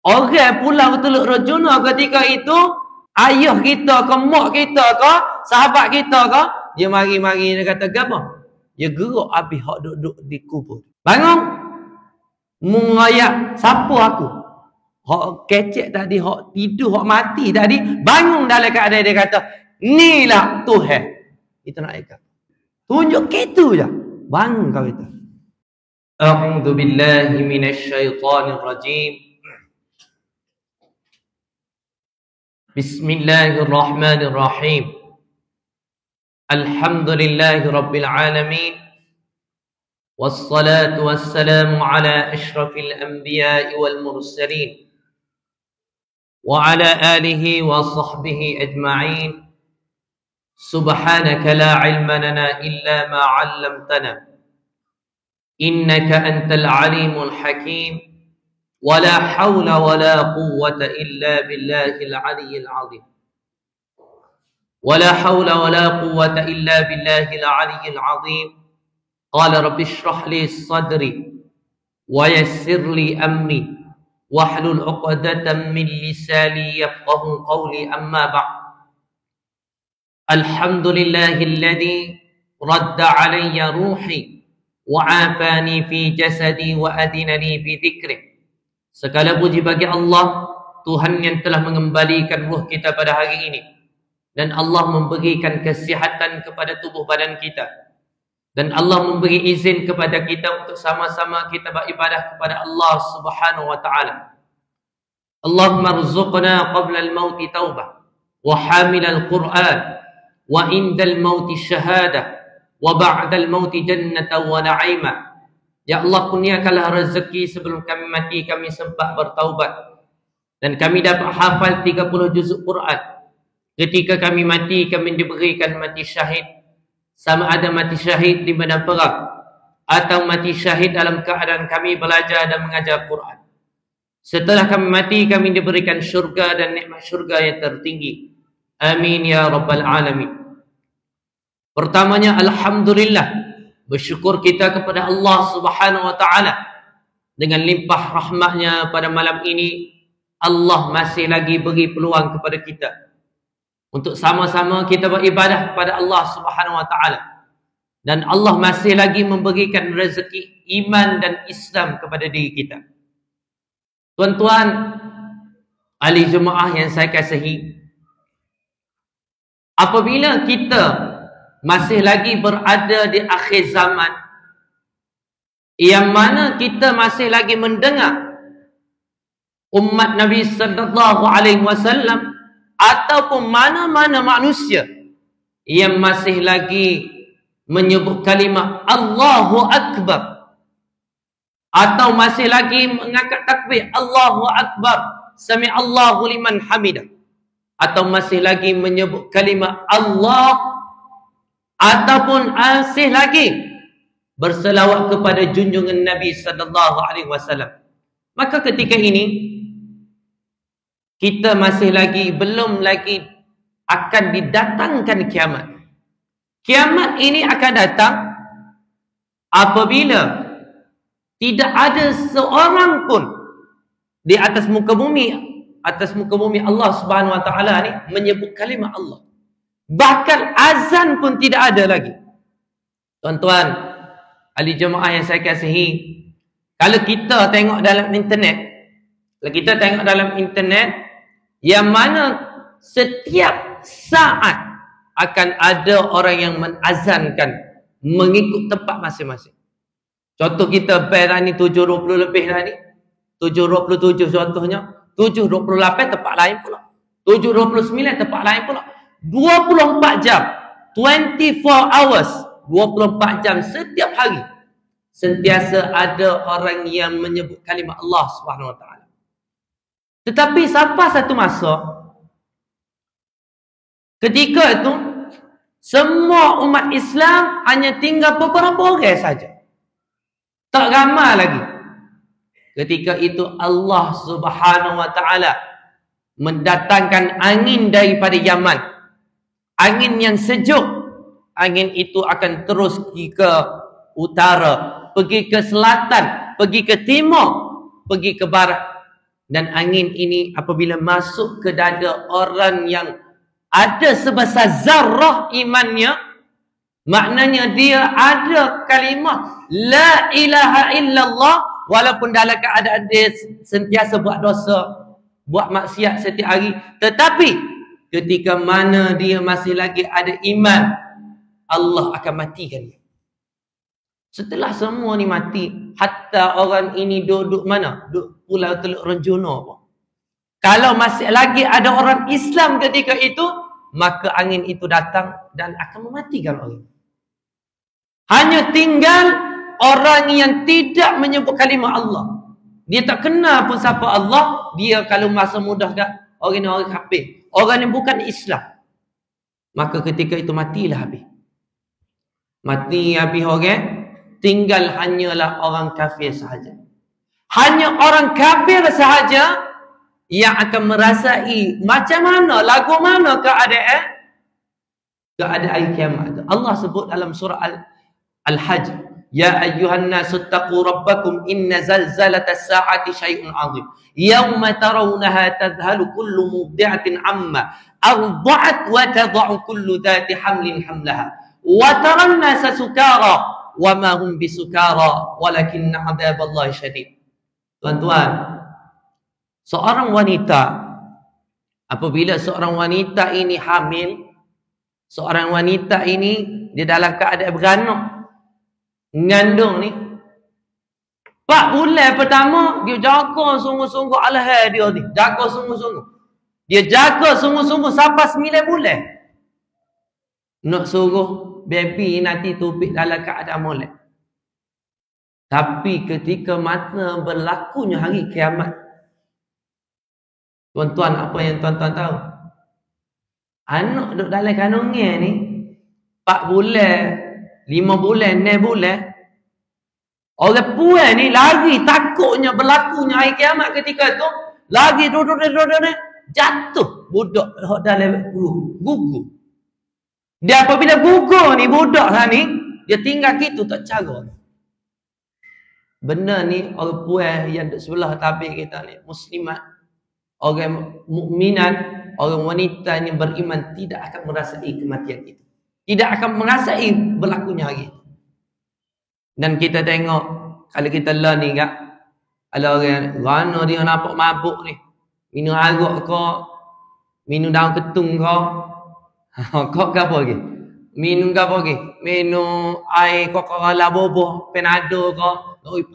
Orang pulau Teluk Rejuna ketika itu, ayah kita ke, mak kita ke, sahabat kita ke, dia mari-mari dia kata apa? Dia gerak habis hak duduk di kubur. Bangun. Mengayak, siapa aku? Hak kecek tadi, hak tidur, hak mati tadi, bangun dalam keadaan dia kata, inilah Tuhan. Kita nak ikat. Tunjuk gitu je. Bangun kau itu. A'udzu billahi minasyaitonir rajim. Bismillahirrahmanirrahim. Alhamdulillahi rabbil alamin. Wassalatu wassalamu ala asyrafil anbiya'i wal mursalin. Wa ala alihi wa sahbihi ajma'in. Subhanaka la ilma lana illa ma 'allamtana. Innaka antal alimul hakim. Wa la hawla wa la quwwata illa billahil aliyyil 'azim. Wa la hawla wa la quwwata illa billahil aliyyil 'azim. Qala rabbi shrah li sadri wa yassir li amri wahlul 'uqdatam min lisani yafqahu qawli, amma ba'd. Alhamdulillahilladzi radda 'alayya ruhi wa 'afani fi jasadi wa adinani bi dzikri. Segala puji bagi Allah, Tuhan yang telah mengembalikan ruh kita pada hari ini, dan Allah memberikan kesihatan kepada tubuh badan kita, dan Allah memberi izin kepada kita untuk sama-sama kita beribadah kepada Allah Subhanahu wa taala. Allahumma rzuqna qabla al-mauti taubah wa hamil al-Qur'an wa indal mauti syahadah wa ba'dal mauti jannata wa na'ima. Ya Allah, kurniakanlah rezeki sebelum kami mati, kami sempat bertaubat, dan kami dapat hafal 30 juzuk Quran. Ketika kami mati, kami diberikan mati syahid, sama ada mati syahid di medan perang atau mati syahid dalam keadaan kami belajar dan mengajar Quran. Setelah kami mati, kami diberikan syurga dan nikmat syurga yang tertinggi. Amin ya rabbal alamin. Pertamanya, alhamdulillah, bersyukur kita kepada Allah Subhanahu wa taala dengan limpah rahmatnya pada malam ini. Allah masih lagi beri peluang kepada kita untuk sama-sama kita beribadah kepada Allah Subhanahu wa taala, dan Allah masih lagi memberikan rezeki iman dan Islam kepada diri kita. Tuan-tuan, ahli jemaah yang saya kasihi, apabila kita masih lagi berada di akhir zaman, yang mana kita masih lagi mendengar umat Nabi sallallahu alaihi wasallam ataupun mana-mana manusia yang masih lagi menyebut kalimah Allahu Akbar, atau masih lagi mengangkat takbir Allahu Akbar, sami'allahu liman hamidah, atau masih lagi menyebut kalimah Allah, ataupun masih lagi berselawat kepada junjungan Nabi sallallahu alaihi wasallam, maka ketika ini kita masih lagi belum lagi akan didatangkan kiamat. Kiamat ini akan datang apabila tidak ada seorang pun di atas muka bumi Allah Subhanahu wa taala ni menyebut kalimah Allah. Bahkan azan pun tidak ada lagi. Tuan-tuan, ahli jemaah yang saya kasihi, kalau kita tengok dalam internet, yang mana setiap saat akan ada orang yang menazankan mengikut tempat masing-masing. Contoh kita band ni 7.20 lebih dah ni, 7.27 contohnya, 7.28 tempat lain pula, 7.29 tempat lain pula. 24 jam, 24 hours, 24 jam setiap hari sentiasa ada orang yang menyebut kalimah Allah Subhanahu wa taala. Tetapi sampai satu masa, ketika itu semua umat Islam hanya tinggal beberapa orang saja, tak ramai lagi. Ketika itu Allah Subhanahu wa taala mendatangkan angin daripada Yaman. Angin yang sejuk. Angin itu akan terus pergi ke utara, pergi ke selatan, pergi ke timur, pergi ke barat. Dan angin ini apabila masuk ke dada orang yang ada sebesar zarrah imannya, maknanya dia ada kalimah la ilaha illallah, walaupun dalam keadaan dia sentiasa buat dosa, buat maksiat setiap hari, tetapi ketika mana dia masih lagi ada iman, Allah akan matikan dia. Setelah semua ni mati, hatta orang ini duduk mana? Duduk Pulau Teluk Renjuna pun, kalau masih lagi ada orang Islam ketika itu, maka angin itu datang dan akan mematikan orang. Hanya tinggal orang yang tidak menyebut kalimah Allah. Dia tak kenal pun siapa Allah. Dia kalau masa mudah kat orang kafir, orang yang bukan Islam, maka ketika itu matilah habis. Mati habis orang, tinggal hanyalah orang kafir sahaja. Hanya orang kafir sahaja yang akan merasai macam mana, lagu mana keadaan kiamat. Allah sebut dalam surah Al-Hajj, ya ayyuhan nasu taqu rabbakum inna zalzalatas sa'ati syai'un 'azim yawma tarawunaha tadhhalu kullu mudhi'atin amma arda'at wa tad'u kullu dhati hamlin hamlaha wa taran nasa sukara wa ma hum bisukara walakinna 'adzaballahi syadid. Tuan-tuan, seorang wanita, apabila seorang wanita ini hamil, seorang wanita ini dia dalam keadaan beranak, mengandung ni, 4 bulan pertama dia jaga sungguh-sungguh alahai dia ni, jaga sungguh-sungguh. Dia jaga sungguh-sungguh sampai 9 bulan. Nak suruh baby nanti tubik dalam keadaan molek. Tapi ketika mata berlakunya hari kiamat, tuan-tuan, apa yang tuan-tuan tahu? Anak duduk dalam kandungan ni 4 bulan, 5 bulan, 6 bulan, orang puan ni lari takutnya berlakunya hari kiamat ketika tu, lari duduk jatuh budak dalam gugur. Dia apabila gugur ni budak ni, dia tinggal gitu tak cara. Benda ni orang puan yang duduk sebelah tabir kita ni, muslimat, orang mukminat, orang wanita yang beriman tidak akan merasai kematian itu. Tidak akan merasai berlakunya hari itu. Dan kita tengok, kalau kita learn ni kak, kalau orang rana dia nampak mabuk ni, minum arak ke, minum daun ketung ke, kau ke apa lagi? Minum ke apa lagi? Minum air Coca-Cola boboh, Panado ke,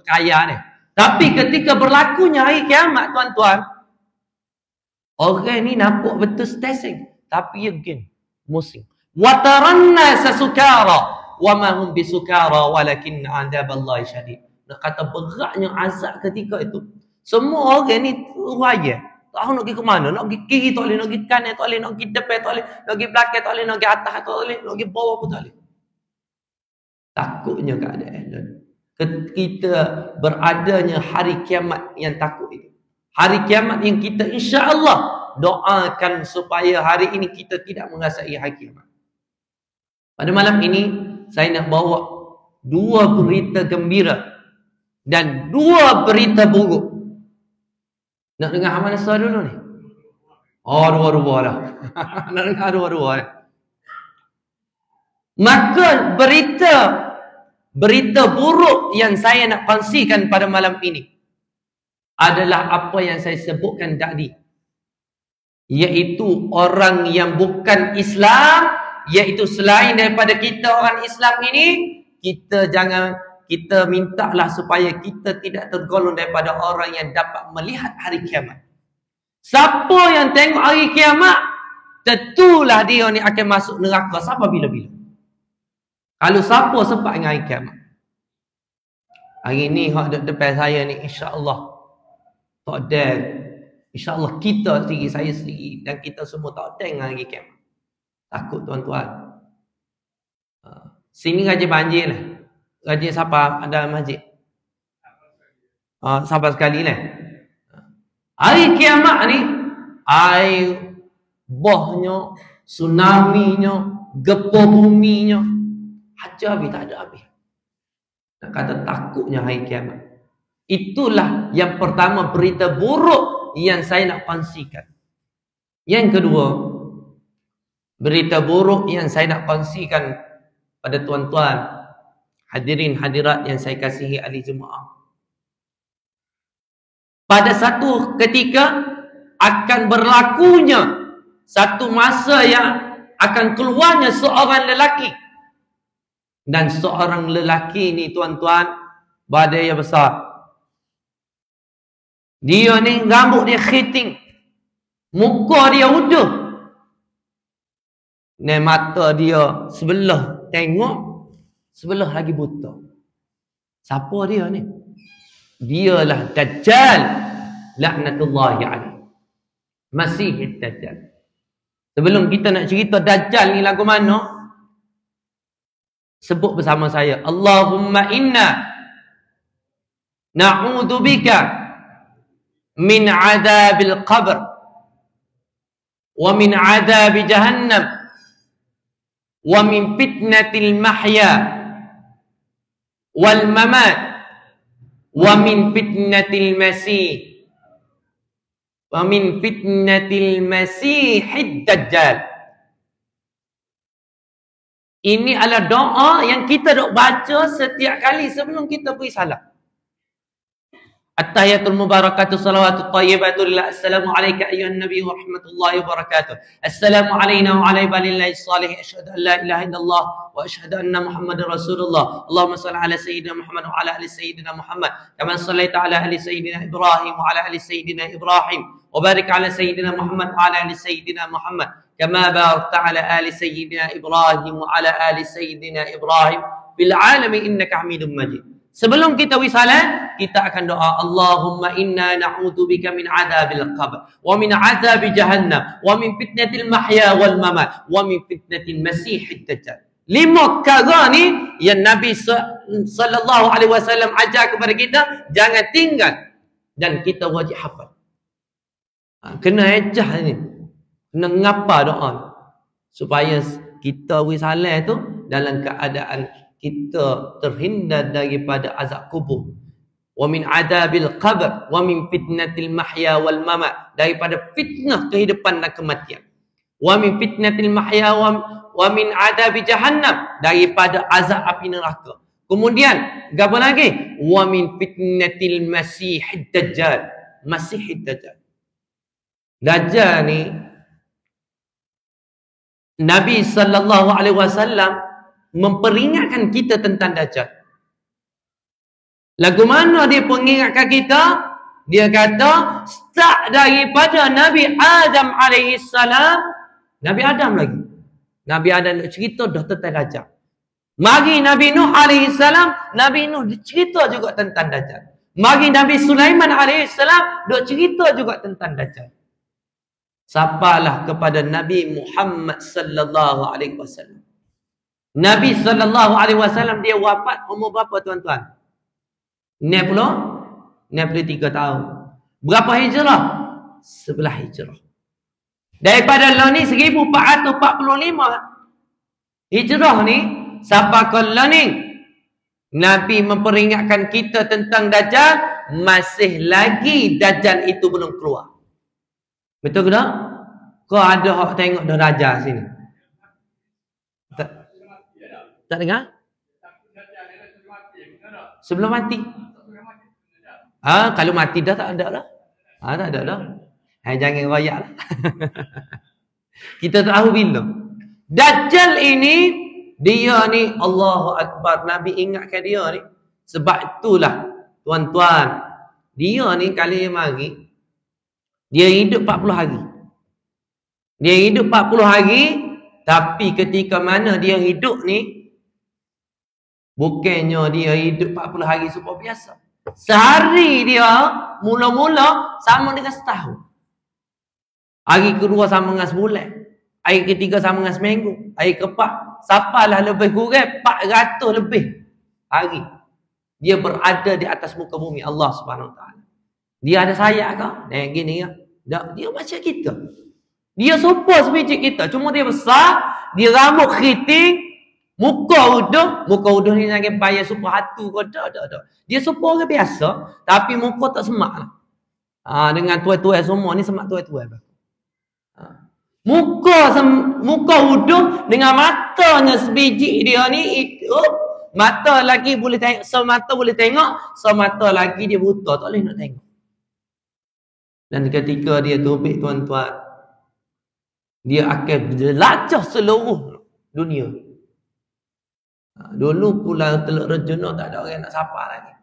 kaya ni. Tapi ketika berlakunya hari kiamat, tuan-tuan, orang ni nampak betul stesen, tapi again musim. Wa taranna sasukara wa ma hum bisukara walakin 'adzaballahi syadid. Nak kata beratnya azab ketika itu. Semua orang ni raya. Tak tahu nak pergi ke mana, nak pergi kiri tak boleh, nak pergi kanan tak boleh, nak pergi depan tak boleh, nak pergi belakang tak boleh, nak pergi atas tak boleh, nak pergi bawah pun tak boleh. Takutnya keadaan. Kita beradanya hari kiamat yang takut itu. Hari kiamat yang kita insya-Allah doakan supaya hari ini kita tidak mengasai hari kiamat. Pada malam ini saya nak bawa 2 berita gembira dan 2 berita buruk. Nak dengar mana sah dulu ni? Oh, dua-dua lah. Nak dengar dua-dua lah. Maka berita buruk yang saya nak kongsikan pada malam ini adalah apa yang saya sebutkan tadi, iaitu orang yang bukan Islam, iaitu selain daripada kita orang Islam ini, kita mintalah supaya kita tidak tergolong daripada orang yang dapat melihat hari kiamat. Siapa yang tengok hari kiamat, tentulah dia ni akan masuk neraka sampai bila-bila. Kalau siapa sempat dengan hari kiamat. Hari ni hak depan saya ni, insya-Allah tak ada. InsyaAllah kita sendiri, saya sendiri dan kita semua tak ada dengan hari kiamat. Takut tuan-tuan. Sini rajin banjir lah. Rajin siapa ada masjid? Sabar sekali lah. Hari kiamat ni, air bohnya, tsunami-nya, gempa buminya, hajar habis, tak ada habis. Nak kata takutnya hari kiamat. Itulah yang pertama berita buruk yang saya nak kongsikan. Yang kedua, berita buruk yang saya nak kongsikan pada tuan-tuan, hadirin hadirat yang saya kasihi ahli jemaah. Pada satu ketika akan berlakunya satu masa yang akan keluarnya seorang lelaki. Dan seorang lelaki ni tuan-tuan, badan yang besar. Dia ni rambut dia keriting, muka dia utuh, dan mata dia sebelah tengok, sebelah lagi buta. Siapa dia ni? Dialah Dajjal, laknatullahi alaihi. Masih Dajjal. Sebelum kita nak cerita Dajjal ni lagu mana, sebut bersama saya, Allahumma inna na'udzubika min adabil qabr wa min adabi jahannam wa min fitnatil mahya wal mamat wa min fitnatil masih wa min fitnatil masihid dajjal. Ini adalah doa yang kita dok baca setiap kali sebelum kita pergi salat. At-tahiyatul mubarakatuh salawatut thayyibatu lillah. Assalamu alayka ayyuhan nabiy wa rahmatullahi wa barakatuh. Assalamu alayna wa ala ibadillahis salihin. Asyhadu an la ilaha illallah wa asyhadu anna Muhammadar Rasulullah. Allahumma shalli ala sayyidina Muhammad wa ala ali sayyidina Muhammad kama shallaita ala ali sayyidina Ibrahim wa ala ali sayyidina Ibrahim wa barik ala sayyidina Muhammad wa ala ali sayyidina Muhammad kama barakta ala ali sayyidina Ibrahim wa ala ali sayyidina Ibrahim fil alamin innaka Hamidum Majid. Sebelum kita wisalat, kita akan doa, Allahumma inna na'udzubika min adabil qabr wa min adabi jahannam wa min fitnatil mahya wal mamat wa min fitnatil masihid dajjal. 5 perkara ni yang Nabi sallallahu alaihi wasallam ajar kepada kita, jangan tinggal dan kita wajib hafal. Kena ejah ni. Kena ngapa doa supaya kita wisalat tu dalam keadaan kita terhindar daripada azab kubur. Wa min adabil qabr wa min fitnatil mahya wal mamat, daripada fitnah kehidupan dan kematian. Wa min fitnatil mahya wa min adabi jahannam, daripada azab api neraka. Kemudian apa lagi? Wa min fitnatil masihid dajjal. Masihid dajjal. Dajjal ni Nabi sallallahu alaihi wasallam memperingatkan kita tentang Dajjal. Lagu mana dia peringatkan kita? Dia kata, start daripada Nabi Adam alaihissalam. Nabi Adam lagi. Nabi Adam nak cerita dah tentang Dajjal. Mari Nabi Nuh alaihissalam, Nabi Nuh cerita juga tentang Dajjal. Mari Nabi Sulaiman alaihissalam, dia cerita juga tentang Dajjal. Sampailah kepada Nabi Muhammad sallallahu alaihi wasallam. Nabi sallallahu alaihi wasallam dia wafat umur berapa tuan-tuan? 93 tahun. Berapa hijrah? 11 hijrah. Daripada lah ni 1445 hijrah ni sampai ke lah ni Nabi memperingatkan kita tentang Dajjal, masih lagi Dajjal itu belum keluar. Betul ke tak? Kau ada hak tengok dah Dajjal sini? Tak dengar? Sebelum mati. Kalau mati dah tak ada lah. Tak ada dah. Jangan royak lah. Kita tahu bila. Dajjal ini, dia ni Allahu Akbar. Nabi ingatkan dia ni. Sebab itulah tuan-tuan, dia ni kali mari, dia hidup 40 hari. Dia hidup 40 hari, tapi ketika mana dia hidup ni, bukannya dia hidup 40 hari super biasa. Sehari dia mula-mula sama dengan setahun. Hari kedua sama dengan sebulan. Hari ketiga sama dengan seminggu. Hari keempat sapalah lebih kurang 400 lebih hari. Dia berada di atas muka bumi Allah Subhanahu Wa Taala. Dia ada sayap ke? Gini ya. Dia macam kita. Dia serupa sebiji kita. Cuma dia besar, dia rambut keriting, muka uduh ni jangan payah super hatu kau dah. Dia serupa orang biasa, tapi muka tak semak lah. Dengan tuai-tuai semua ni semak tuai-tuai. Muka hudung dengan matanya sebiji dia ni itu mata lagi boleh tengok, semata boleh tengok, semata lagi dia buta tak boleh nak tengok. Dan ketika dia tubik tuan-tuan, dia akan jelajah seluruh dunia. Dulu Pulau Teluk Rejuna tak ada orang nak sapa lagi.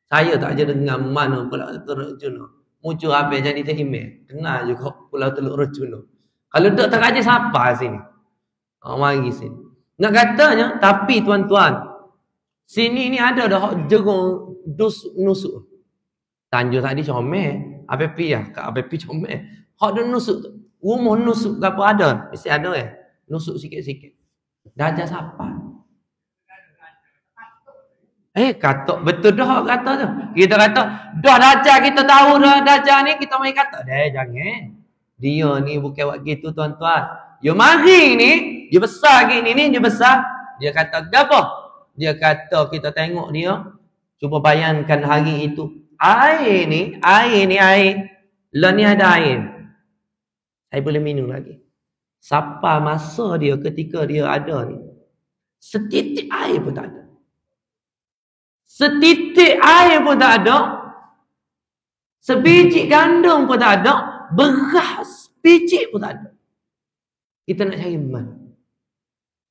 Saya tak ada dengar mana Pulau Teluk Rejuna. Muncul habis jadi email. Kenal juga Pulau Teluk Rejuna. Kalau tak teraja siapa sini? Mari sini. Nak katanya, tapi tuan-tuan, sini ni ada dah jerung nusuk. Tanjung tadi comel, APP ya, kat APP comel. Hak dia nusuk tu. Rumah nusuk apa ada? Mesti ada nusuk sikit-sikit. Dajah siapa? Kata betul dah kata tu. Kita kata, dah dajah kita tahu dah dajah ni, kita main kata. Jangan. Dia ni bukan buat gitu tuan-tuan. Dia mari ni, dia besar gini ni, dia besar. Dia kata, apa? Dia kata, kita tengok dia. Cuba bayangkan hari itu. Air ni. Lah ni ada air. Saya boleh minum lagi. Siapa masa dia ketika dia ada ni. Setitik air pun tak ada. Setitik air pun tak ada. Sebiji gandum pun tak ada. Beras biji pun tak ada. Kita nak cari mana?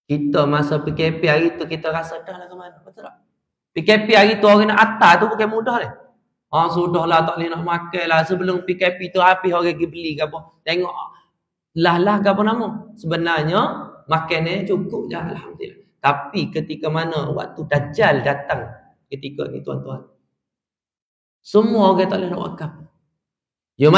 Kita masa PKP hari tu kita rasa dah lah ke mana? Betul tak? PKP hari tu orang nak atas tu bukan mudah ni. Sudahlah tak boleh nak makan lah. Sebelum PKP tu habis orang pergi beli ke apa. Tengok lah ke apa nama. Sebenarnya makan ni cukup je alhamdulillah. Tapi ketika mana waktu Dajjal datang ketika ni tuan-tuan. Semua orang tak boleh nak wakaf. Ya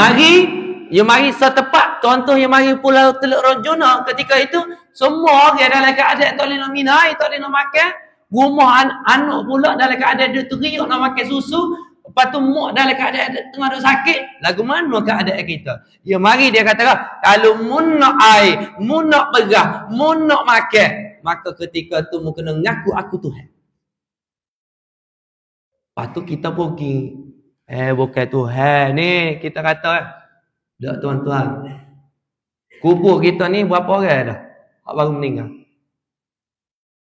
mari setepat contoh yang mari Pulau Teluk Rejuna ketika itu semua orang dalam keadaan tak boleh nak minum air, tak boleh nak makan. Rumah anak pula dalam keadaan dia teriak nak makan susu. Lepas tu mak dalam keadaan tengah duk sakit. Lagu mana keadaan kita? Ya mari dia kata kalau mun nak air, mun nak beras, mun nak makan, maka ketika tu mu kena ngaku aku Tuhan. Lepas tu kita pergi. Bukan Tuhan ni kita kata tak tuan-tuan. Kubur kita ni berapa orang dah? Hak baru meninggal.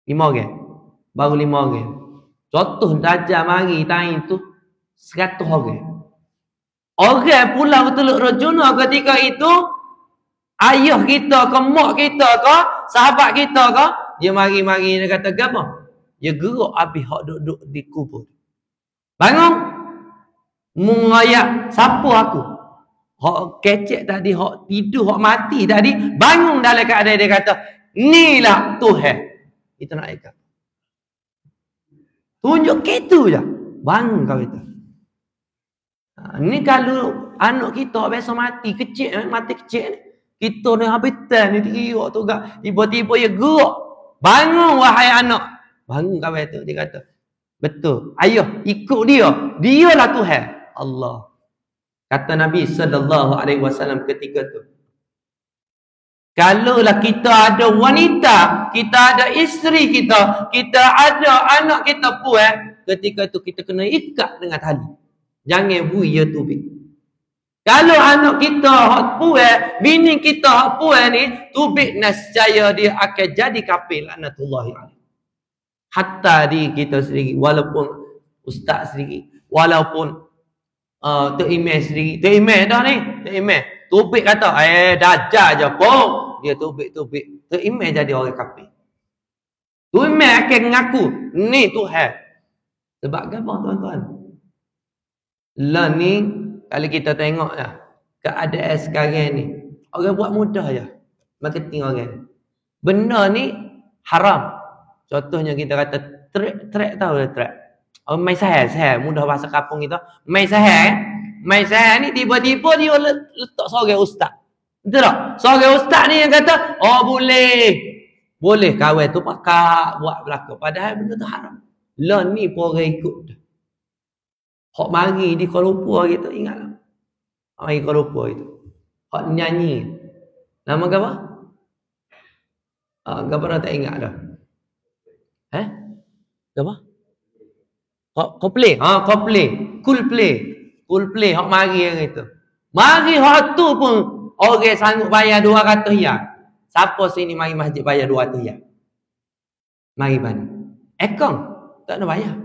5 orang. Baru 5 orang. Contoh Dajjal mari time tu 100 orang. Orang Pulau Teluk Rejuna ketika itu ayah kita ke mak kita ke sahabat kita ke dia mari-mari dia kata apa? Dia gerak habis hak duduk di kubur. Bangun. Mengayak siapa aku? Hak kecek tadi, hak tidur, hak mati tadi, bangun dalam keadaan dia kata, inilah Tuhan. Itu nak ikat. Tunjuk gitu je. Bangun kau itu. Ni kalau anak kita biasa mati kecil ni. Kita ni habitan ni tiga tu gak. Tiba-tiba dia gerak. Bangun wahai anak. Bangun kau itu dia kata. Betul. Ayah ikut dia. Dialah Tuhan. Allah. Kata Nabi SAW ketika tu. Kalaulah kita ada wanita, kita ada isteri kita, kita ada anak kita puan, ketika itu kita kena ikat dengan tali. Jangan bui ya tubik. Kalau anak kita hak puan, bini kita hak puan ni, tubik nascaya dia akan jadi kafir laknatullahi alaihi. Hatta di kita sendiri, walaupun ustaz sendiri, walaupun Tok Imam sendiri. Tok Imam dah ni. Tok Imam. Tubik kata, Dajjal je pun. Dia tubik. Tok Imam jadi orang kafir. Tok Imam akan mengaku, ni Tuhan. Sebab apa tuan-tuan? Lah ni, kalau kita tengok lah, keadaan sekarang ni, orang buat mudah je. Marketing orang. Benda ni haram. Contohnya kita kata, track tahu lah track. Main sahel, mudah bahasa kampung kita. Main sahel ni tiba-tiba dia letak seorang ustaz. Betul tak? Seorang ustaz ni yang kata, boleh kawan tu pakak buat belaka. Padahal benda tu haram. Lah ni pun orang ikut dah. Hak mari di Kuala Lumpur gitu, ingatlah. Hak mari Kuala Lumpur itu. Hak nyanyi. Nama apa? Apa dah tak ingat dah. Apa? Coldplay. Coldplay. Cool play. Hak mari yang itu. Mari hak tu pun orang sanggup bayar 200 riyal. Siapa sini mari masjid bayar 200 riyal? Mari mana? Ekong tak nak bayar.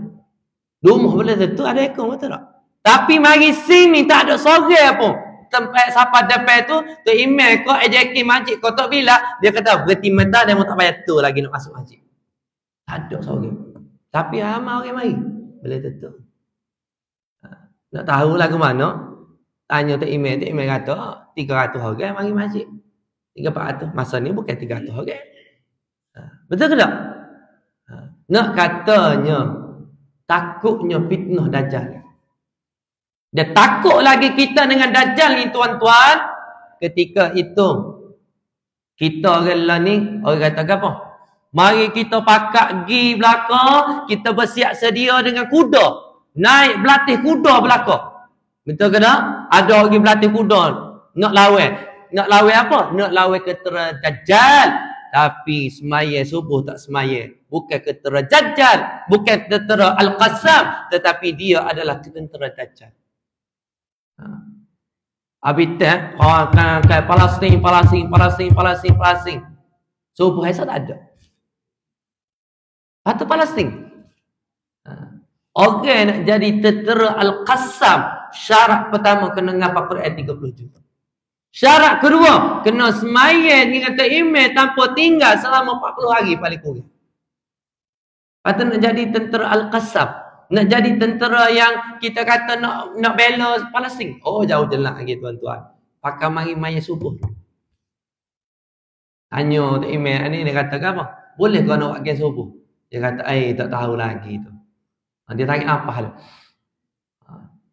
Rumah boleh tentu ada ekong, betul tak? Tapi mari sini tak ada sorang pun. Tempat siapa depan tu email kau AJK masjid kau tak bila dia kata berhenti mentah dia mau tak bayar tu lagi nak masuk masjid. Tak ada sorang. Tapi ramai orang mari. Boleh tentu. Nak tahu lagu mana? Tanya tu email kata 300 orang mari masjid. 300-400. Masa ni bukan 300 orang. Betul ke tak? Nak katanya takutnya fitnah Dajjal. Dia takut lagi kita dengan Dajjal ni tuan-tuan. Ketika itu kita orang ni orang kata apa? Mari kita pakat gi belakang, kita bersiap sedia dengan kuda. Naik berlatih kuda belakang. Betul ke tak? Ada orang berlatih kuda nak lawan. Nak lawan apa? Nak lawan ketera Dajjal. Tapi semaya subuh tak semaya. Bukan ketera Dajjal, bukan ketera Al-Qassam, tetapi dia adalah ketera Dajjal. Habitat kayak Palestin. Subuh esok tak ada. Atau Palestin. Orang nak jadi tentera Al-Qassam, syarat pertama kena ngapa Quran 30 juta. Syarat kedua, kena semaya dengan email tanpa tinggal selama 40 hari paling kurang. Atau nak jadi tentera Al-Qassam. Nak jadi tentera yang kita kata nak bela Palestin. Oh, jauh jelak lagi tuan-tuan. Pakai mari subuh. Tanya tu email ni, dia kata apa? Boleh kau nak pakai subuh? Dia kata, tak tahu lagi tu. Dia tanya apa hal?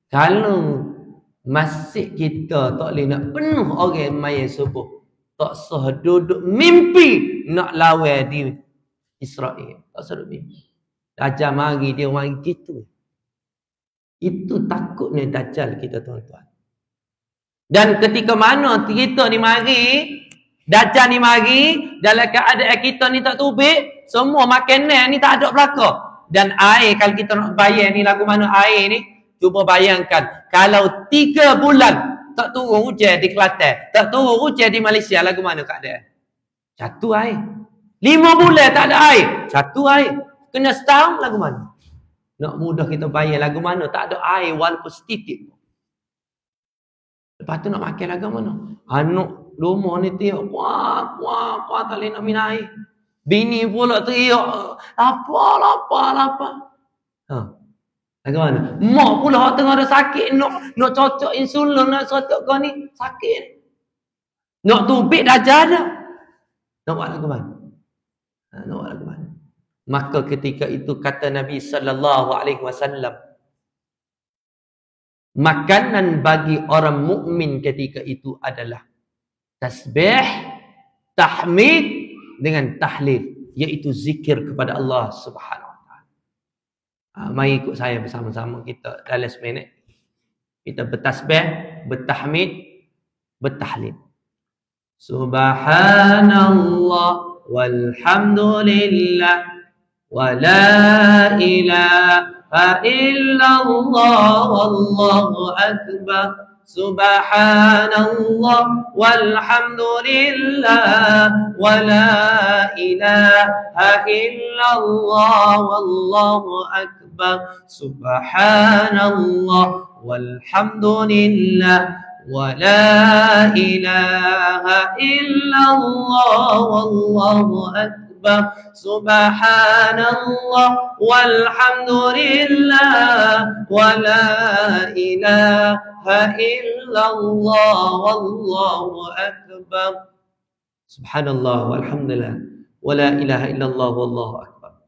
Kalau masjid kita tak boleh nak penuh orang mari subuh, tak sah duduk mimpi nak lawan di Israel. Tak sah duduk mimpi. Dajjal mari, dia mari gitu. Itu takutnya Dajjal kita tuan-tuan. Dan ketika mana kita ni mari, Dajjal ni mari, dalam keadaan kita ni tak tubik, semua makanan ni tak ada belakang. Dan air, kalau kita nak bayar ni lagu mana air ni, cuba bayangkan. Kalau 3 bulan tak turun hujan di Kelantan, tak turun hujan di Malaysia, lagu mana keadaan? Jatuh air. 5 bulan tak ada air, jatuh air. Kena setahun lagu mana? Nak mudah kita bayar lagu mana? Tak ada air walaupun setitik. Lepas tu nak makan lagu mana? Anak rumah ni tiap. Wah, tak boleh nak minum air. Bini pula teriak. Lapar. Lagu mana? Mak pula tengah ada sakit. Nak cocok insulin, nak cocok kau ni. Sakit. Nak tubik dah ada. Nak buat lagu mana? Nak buat lagu mana? Maka ketika itu kata Nabi sallallahu alaihi wasallam, makanan bagi orang mukmin ketika itu adalah tasbih, tahmid dengan tahlil, iaitu zikir kepada Allah Subhanahu wa taala. Mari ikut saya bersama-sama kita dalam seminit. Kita bertasbih, bertahmid, bertahlil. Subhanallah walhamdulillah wa la ilaha illallah wallahu akbar. Subhanallah walhamdulillah wa la ilaha illallah wallahu akbar. Subhanallah walhamdulillah wa la ilaha illallah wallahu akbar. Subhanallah walhamdulillah wa la ilaha illallah wallahu akbar. Subhanallah walhamdulillah wa la ilaha illallah wallahu akbar.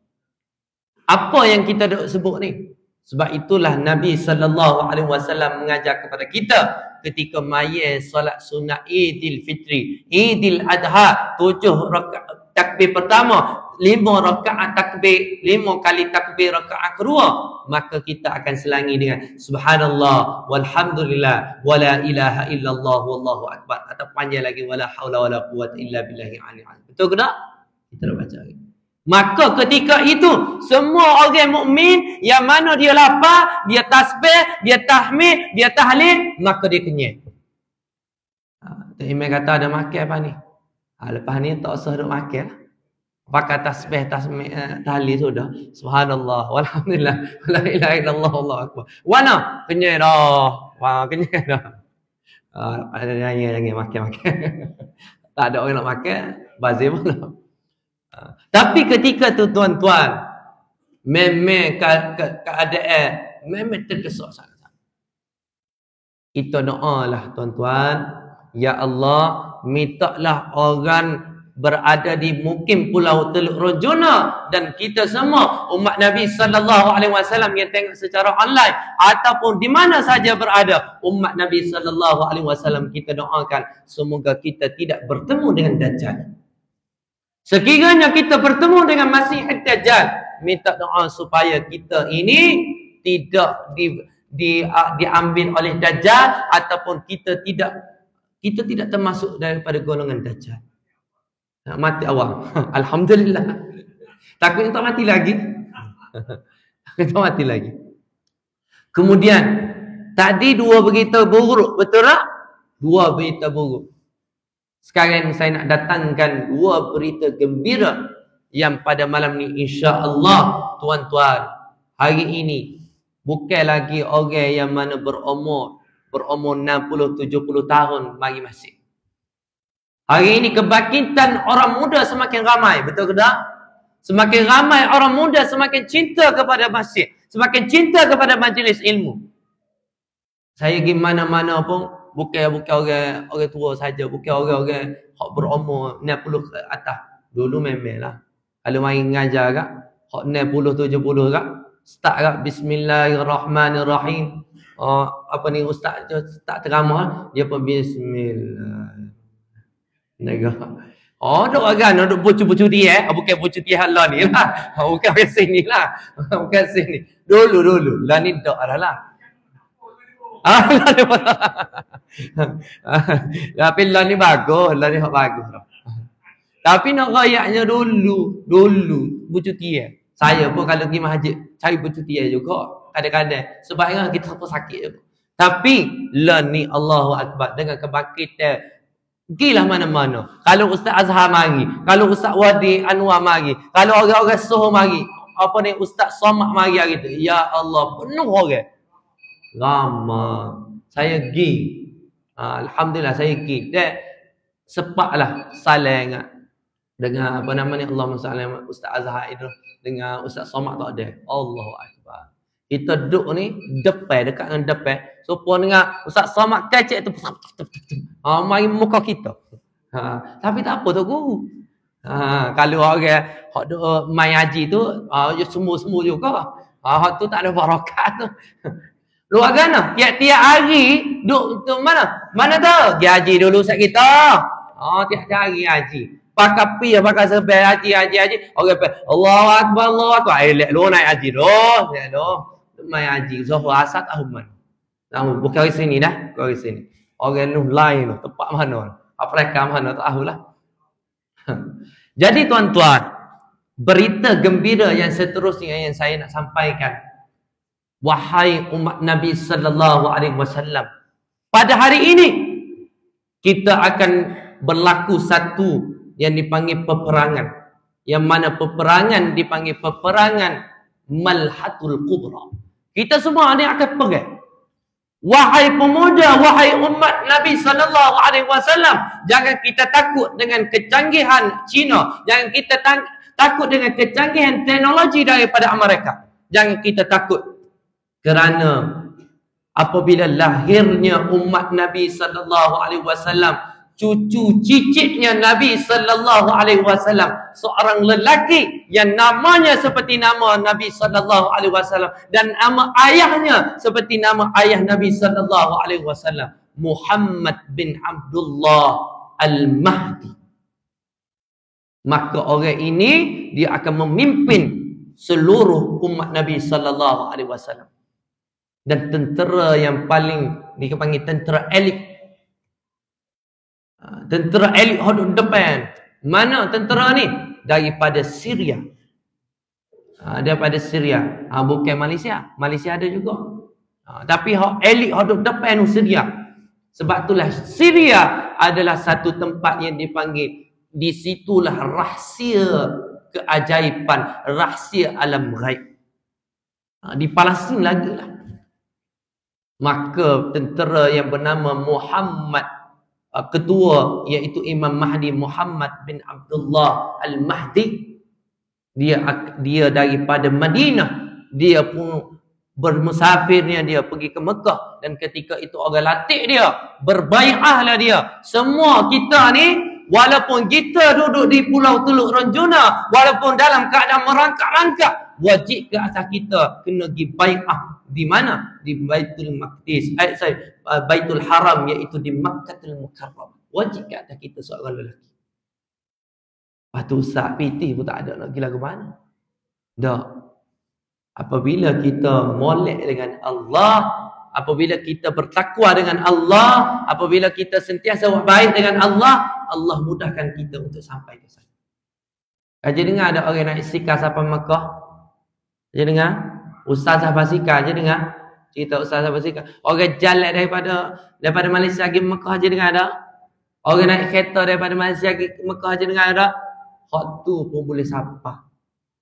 Apa yang kita duk sebut ni? Sebab itulah Nabi sallallahu alaihi wasallam mengajar kepada kita ketika maya solat sunat Idul Fitri, Idul Adha, 7 rakaat takbir pertama, 5 rakaat takbir, 5 kali takbir rakaat kedua, maka kita akan selangi dengan subhanallah walhamdulillah wala ilaha illallah wallahu akbar, atau panjang lagi wala haula wala quwwata illa billahi aliyil azim. Betul ke tak? Kita nak baca lagi. Maka ketika itu semua orang mukmin yang mana dia lapar, dia tasbih, dia tahmid, dia tahlil, maka dia kenyang. Tok Imam kata ada makan apa ni? Lepas ni tak usah duk makan lah. Pakai tasbih, tahlil sudah. Subhanallah, walhamdulillah, la ilaha illallah, Allahu akbar. Wana, kenyai dah. Wah, kenyai dah. Ada nyanyi makan. Tak ada orang nak makan, bazir pun lah. Tapi ketika tu tuan-tuan, memang keadaan memang terdesak sangat. Kita doalah tuan-tuan, ya Allah, mintalah orang berada di mungkin Pulau Teluk Rojona dan kita semua umat Nabi sallallahu alaihi wasallam yang tengok secara online ataupun di mana saja berada umat Nabi sallallahu alaihi wasallam, kita doakan semoga kita tidak bertemu dengan Dajjal. Sekiranya kita bertemu dengan Masih Dajjal, minta doa supaya kita ini tidak diambil oleh Dajjal ataupun kita tidak termasuk daripada golongan Dajjal. Mati awal. Alhamdulillah. Takut tak mati lagi. Tak mati lagi. Kemudian tadi dua berita buruk, betul tak? Dua berita buruk. Sekarang saya nak datangkan dua berita gembira yang pada malam ni insya-Allah tuan-tuan, hari ini bukan lagi orang yang mana berumur 60 70 tahun mari masjid. Hari ini kebangkitan orang muda semakin ramai, betul ke tak? Semakin ramai orang muda semakin cinta kepada masjid, semakin cinta kepada majlis ilmu. Saya pergi mana-mana pun bukan orang tua saja, bukan orang-orang hak berumur 60 ke atas. Dulu memanglah. Kalau main ngajar kak, hak 60 70 kak, start kak bismillahirrahmanirrahim. Apa ni ustaz tak teramah, dia pun bismillah. Nego. Dok kan, dok pucu-pucu dia, bukan pucu dia lah ni lah. Bukan ke sini lah. Bukan sini. Dulu. Lah ni dok adalah. Tapi lah ni bagus, lah ni bagus. Tapi nak rayaknya dulu pucu dia. Saya pun kalau pergi masjid cari pucu dia juga kadang-kadang sebab kita pun sakit juga. Tapi lah ni Allahu akbar dengan kebangkitan. Pergilah mana-mana. Kalau Ustaz Azhar mari, kalau Ustaz Wadi Anwar mari, kalau orang-orang Soh mari, apa ni Ustaz Somad mari hari tu. Ya Allah, penuh orang. Ramai. Saya pergi. Alhamdulillah saya pergi. Dan sepaklah saling dengan apa nama ni Allahumma salli ala Ustaz Azhar itu dengan Ustaz Somad tak ada. Allahu akbar. Kita duduk ni dekat dengan depan. Supaya dengan Ustaz Somad kecek tu. Mari muka kita. Tapi tak apa tu guru. Kalau orang hak duk main haji tu, semua juga. Hak tu tak ada barakah tu. Luar gana. Tiap-tiap hari duk mana? Mana tu? Pergi haji dulu Ustaz kita. Tiap-tiap hari haji. Pakai pi, pakai sebai haji. Orang Allahu akbar. Elok lu naik haji doh. Ya doh. Main haji Zuhur Asad Ahmad. Bukan di sini dah, bukan di sini. Orang nu lain tu, tempat mana? Afrika mana tak tahulah. Jadi tuan-tuan, berita gembira yang seterusnya yang saya nak sampaikan. Wahai umat Nabi sallallahu alaihi wasallam, pada hari ini kita akan berlaku satu yang dipanggil peperangan. Yang mana peperangan dipanggil peperangan Malhatul Kubra. Kita semua ni akan pergi. Wahai pemuda, wahai umat Nabi sallallahu alaihi wasallam, jangan kita takut dengan kecanggihan Cina, jangan kita takut dengan kecanggihan teknologi daripada Amerika. Jangan kita takut kerana apabila lahirnya umat Nabi sallallahu alaihi wasallam, cucu cicitnya Nabi sallallahu alaihi wasallam, seorang lelaki yang namanya seperti nama Nabi sallallahu alaihi wasallam dan nama ayahnya seperti nama ayah Nabi sallallahu alaihi wasallam, Muhammad bin Abdullah Al-Mahdi. Maka orang ini dia akan memimpin seluruh umat Nabi sallallahu alaihi wasallam. Dan tentera yang paling dipanggil tentera elit. Tentera elit hadut depan. Mana tentera ni? Daripada Syria. Daripada Syria. Bukan Malaysia. Malaysia ada juga. Tapi elit hadut depan Syria. Sebab itulah Syria adalah satu tempat yang dipanggil, di situlah rahsia keajaiban, rahsia alam ghaib. Di Palestin lagi lah. Maka tentera yang bernama Muhammad, ketua iaitu Imam Mahdi Muhammad bin Abdullah Al-Mahdi, dia daripada Madinah, dia pun bermusafirnya, dia pergi ke Mekah, dan ketika itu orang latih dia, berbai'ahlah dia. Semua kita ni, walaupun kita duduk di Pulau Teluk Renjuna, walaupun dalam keadaan merangkak-rangkak, wajib ke atas kita kena pergi bai'ah. Di mana? Di Baitul Maqdis, Baitul Haram, iaitu di Makkahul Mukarram. Wajib ke atas kita seorang lelaki. Lepas tu Ustaz PT pun tak ada nak gila ke mana. Tak. Apabila kita molek dengan Allah, apabila kita bertakwa dengan Allah, apabila kita sentiasa buat baik dengan Allah, Allah mudahkan kita untuk sampai ke sana. Aja dengar ada orang nak istiqah sampai Mekah. Aja dengar Ustaz Basika, aja dengar cerita Ustaz Basika. Orang jalan daripada Malaysia pergi Mekah, aja dengar ada. Orang naik kereta daripada Malaysia pergi Mekah, aja dengar ada. Hak tu pun boleh sapa.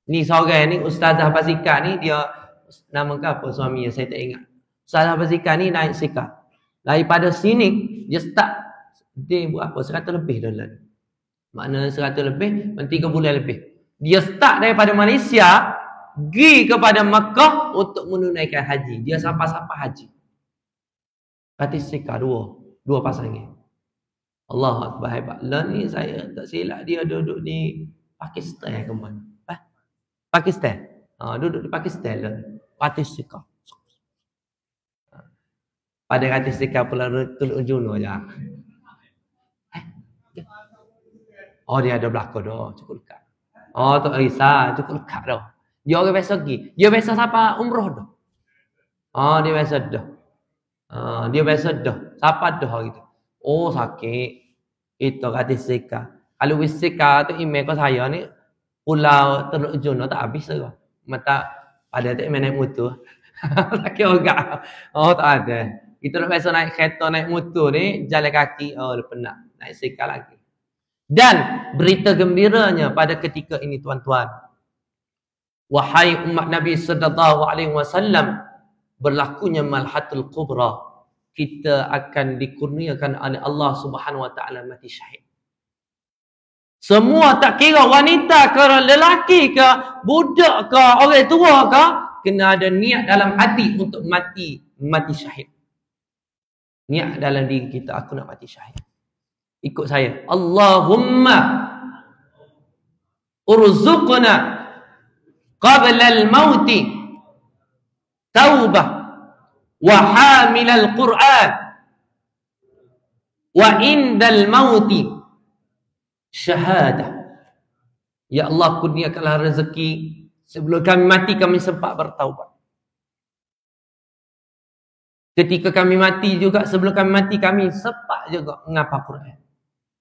Ni seorang ni Ustazah Basika ni, dia nama ke apa suami yang saya tak ingat. Ustazah Basika ni naik sikar. Daripada sini dia start, dia buat apa? 100 lebih dolar. Maknanya 100 lebih, 3 bulan lebih. Dia start daripada Malaysia pergi kepada Mekah untuk menunaikan haji. Dia sapa-sapa haji. Kata sikar dua pasangan. Allah Akbar, hebat. Lah ni saya tak silap dia duduk di Pakistan ke mana? Pakistan. Duduk di Pakistan lah. Pakistan. Pada Pakistan pula Teluk Juno je. Oh, dia ada belakang dah. Cukup dekat. Oh, tak risau. Cukup dekat dah. Dia orang biasa pergi. Dia biasa siapa umrah dah. Dia biasa dah. Dia biasa dah. Siapa dah gitu. Oh, sakit. Itu kata seka. Kalau seka tu email ke saya ni, Pulau Teluk Juno tak habis ke? Mata ada tak naik motor. Sakit ogak. Oh, tak ada. Kita nak biasa naik kereta, naik motor ni, jalan kaki, dia penat. Naik seka lagi. Dan berita gembiranya pada ketika ini, tuan-tuan. Wahai umat Nabi sallallahu alaihi wasallam, berlakunya Malhatul Kubra. Kita akan dikurniakan oleh Allah Subhanahu wa taala mati syahid. Semua, tak kira wanita ke lelaki ke, budak ke, orang tua ke, kena ada niat dalam hati untuk mati syahid. Niat dalam diri kita, aku nak mati syahid. Ikut saya. Allahumma urzuqna qabla al-mauti taubah wa hamil al-Quran wa indal mauti syahadah. Ya Allah, kurniakanlah rezeki sebelum kami mati, kami sempat bertaubat. Ketika kami mati juga, sebelum kami mati, kami sempat juga menghafal Quran.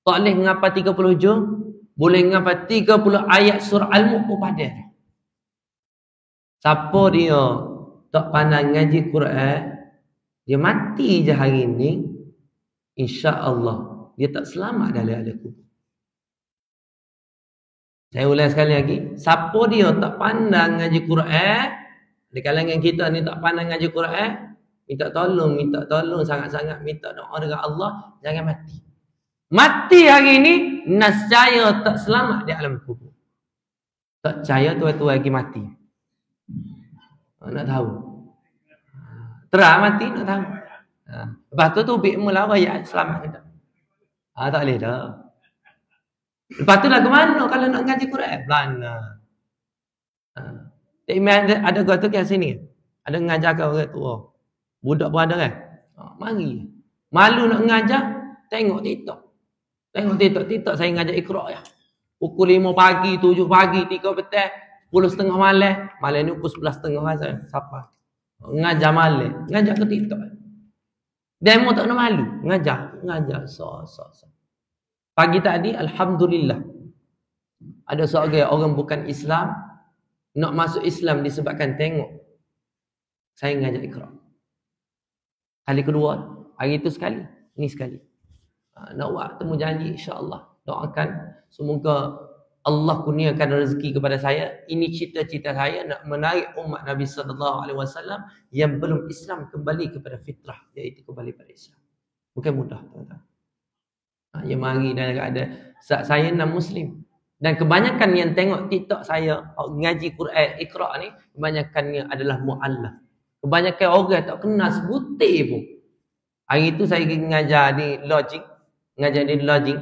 Tak boleh menghafal 30 juz, boleh menghafal 30 ayat surah Al-Mulk pun pada. Siapa dia tak pandai ngaji Quran, dia mati je hari ni, insya-Allah dia tak selamat dalam alam kubur. Saya ulang sekali lagi, siapa dia tak pandai ngaji Quran, di kalangan kita ni tak pandai ngaji Quran, minta tolong sangat-sangat, minta doa dengan Allah, jangan mati. Mati hari ni, nescaya tak selamat di alam kubur. Tak percaya tuan-tuan lagi mati. Nak tahu. Terang mati nak tahu. Lepas tu ubik mula ya selamat kita. Tak boleh dah. Lepas tu lah ke mana kalau nak ngaji Quran? Belana. Ada kau tu kat sini. Ada ngajar kau orang tua. Budak pun ada kan? Mari. Malu nak ngajar, tengok TikTok. Tengok TikTok saya ngajar Iqra ya. Pukul 5 pagi, 7 pagi, 3 petang, 10.30 malam. Malam ni pukul 11.30 kan saya. Siapa? Ngajar malam. Ngajar ke TikTok. Demo tak nak malu. Ngajar. So. Pagi tadi, alhamdulillah. Ada seorang orang bukan Islam nak masuk Islam disebabkan tengok saya ngajar Iqra. Kali kedua, hari itu sekali. Ini sekali. Nak buat temu janji insya-Allah. Doakan semoga Allah kurniakan rezeki kepada saya. Ini cita-cita saya nak menarik umat Nabi sallallahu alaihi wasallam yang belum Islam kembali kepada fitrah, iaitu kembali pada Islam. Bukan mudah, tuan-tuan. Yang mari dan ada saya non-muslim. Dan kebanyakan yang tengok TikTok saya ngaji Quran Iqra ni, kebanyakannya adalah mu'allaf. Kebanyakan orang tak kenal sebutir pun. Hari tu saya pergi mengajar di lodging. Mengajar di lodging.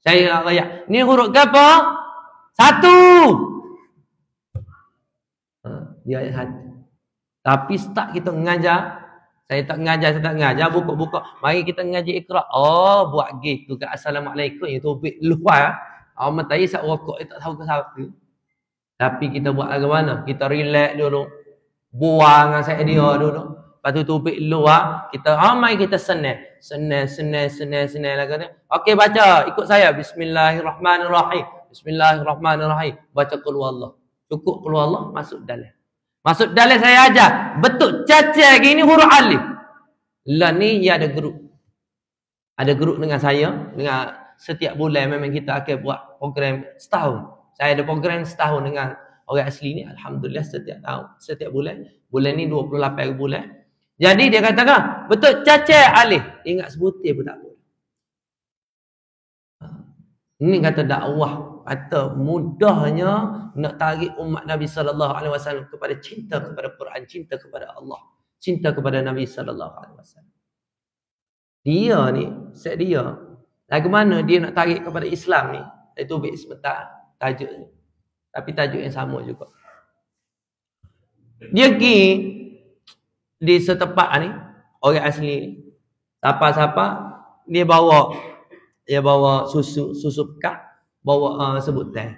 Saya rayak, ni huruf apa? 1. Dia ayat 1. Tapi start kita mengajar. Saya tak mengajar, buka-buka. Mari kita mengaji Iqra. Oh, buat gitu ke Assalamualaikum. Itu topik luar. Amat tadi sak rokok, tak tahu ke siapa. Tapi kita buat bagaimana? Kita relax dulu. Buang dengan saya dia dulu. Lepas tu topik luar. Kita ramai kita senang lagi. Okey, baca. Ikut saya. Bismillahirrahmanirrahim. Bismillahirrahmanirrahim. Baca qul huwallah. Cukup qul huwallah, masuk dalam. Masuk dalam saya ajar. Betul. Caca gini huruf alif. Lah ni dia ada grup. Ada grup dengan saya. Dengan setiap bulan memang kita akan buat program setahun. Saya ada program setahun dengan orang asli ni. Alhamdulillah setiap tahun. Setiap bulan. Bulan ni 28 bulan. Jadi dia katakan. Betul. Caca alif. Ingat sebutir pun tak boleh. Ini kata dakwah. Kata mudahnya nak tarik umat Nabi sallallahu alaihi wasallam kepada cinta kepada Quran, cinta kepada Allah, cinta kepada Nabi sallallahu alaihi wasallam. Dia ni, set dia. Lagu mana dia nak tarik kepada Islam ni? Itu baik sebentar tajuk ni. Tapi tajuk yang sama juga. Dia pergi di setempat ni, orang asli. Siapa-siapa dia bawa susu pekat. Bawa sebut teh.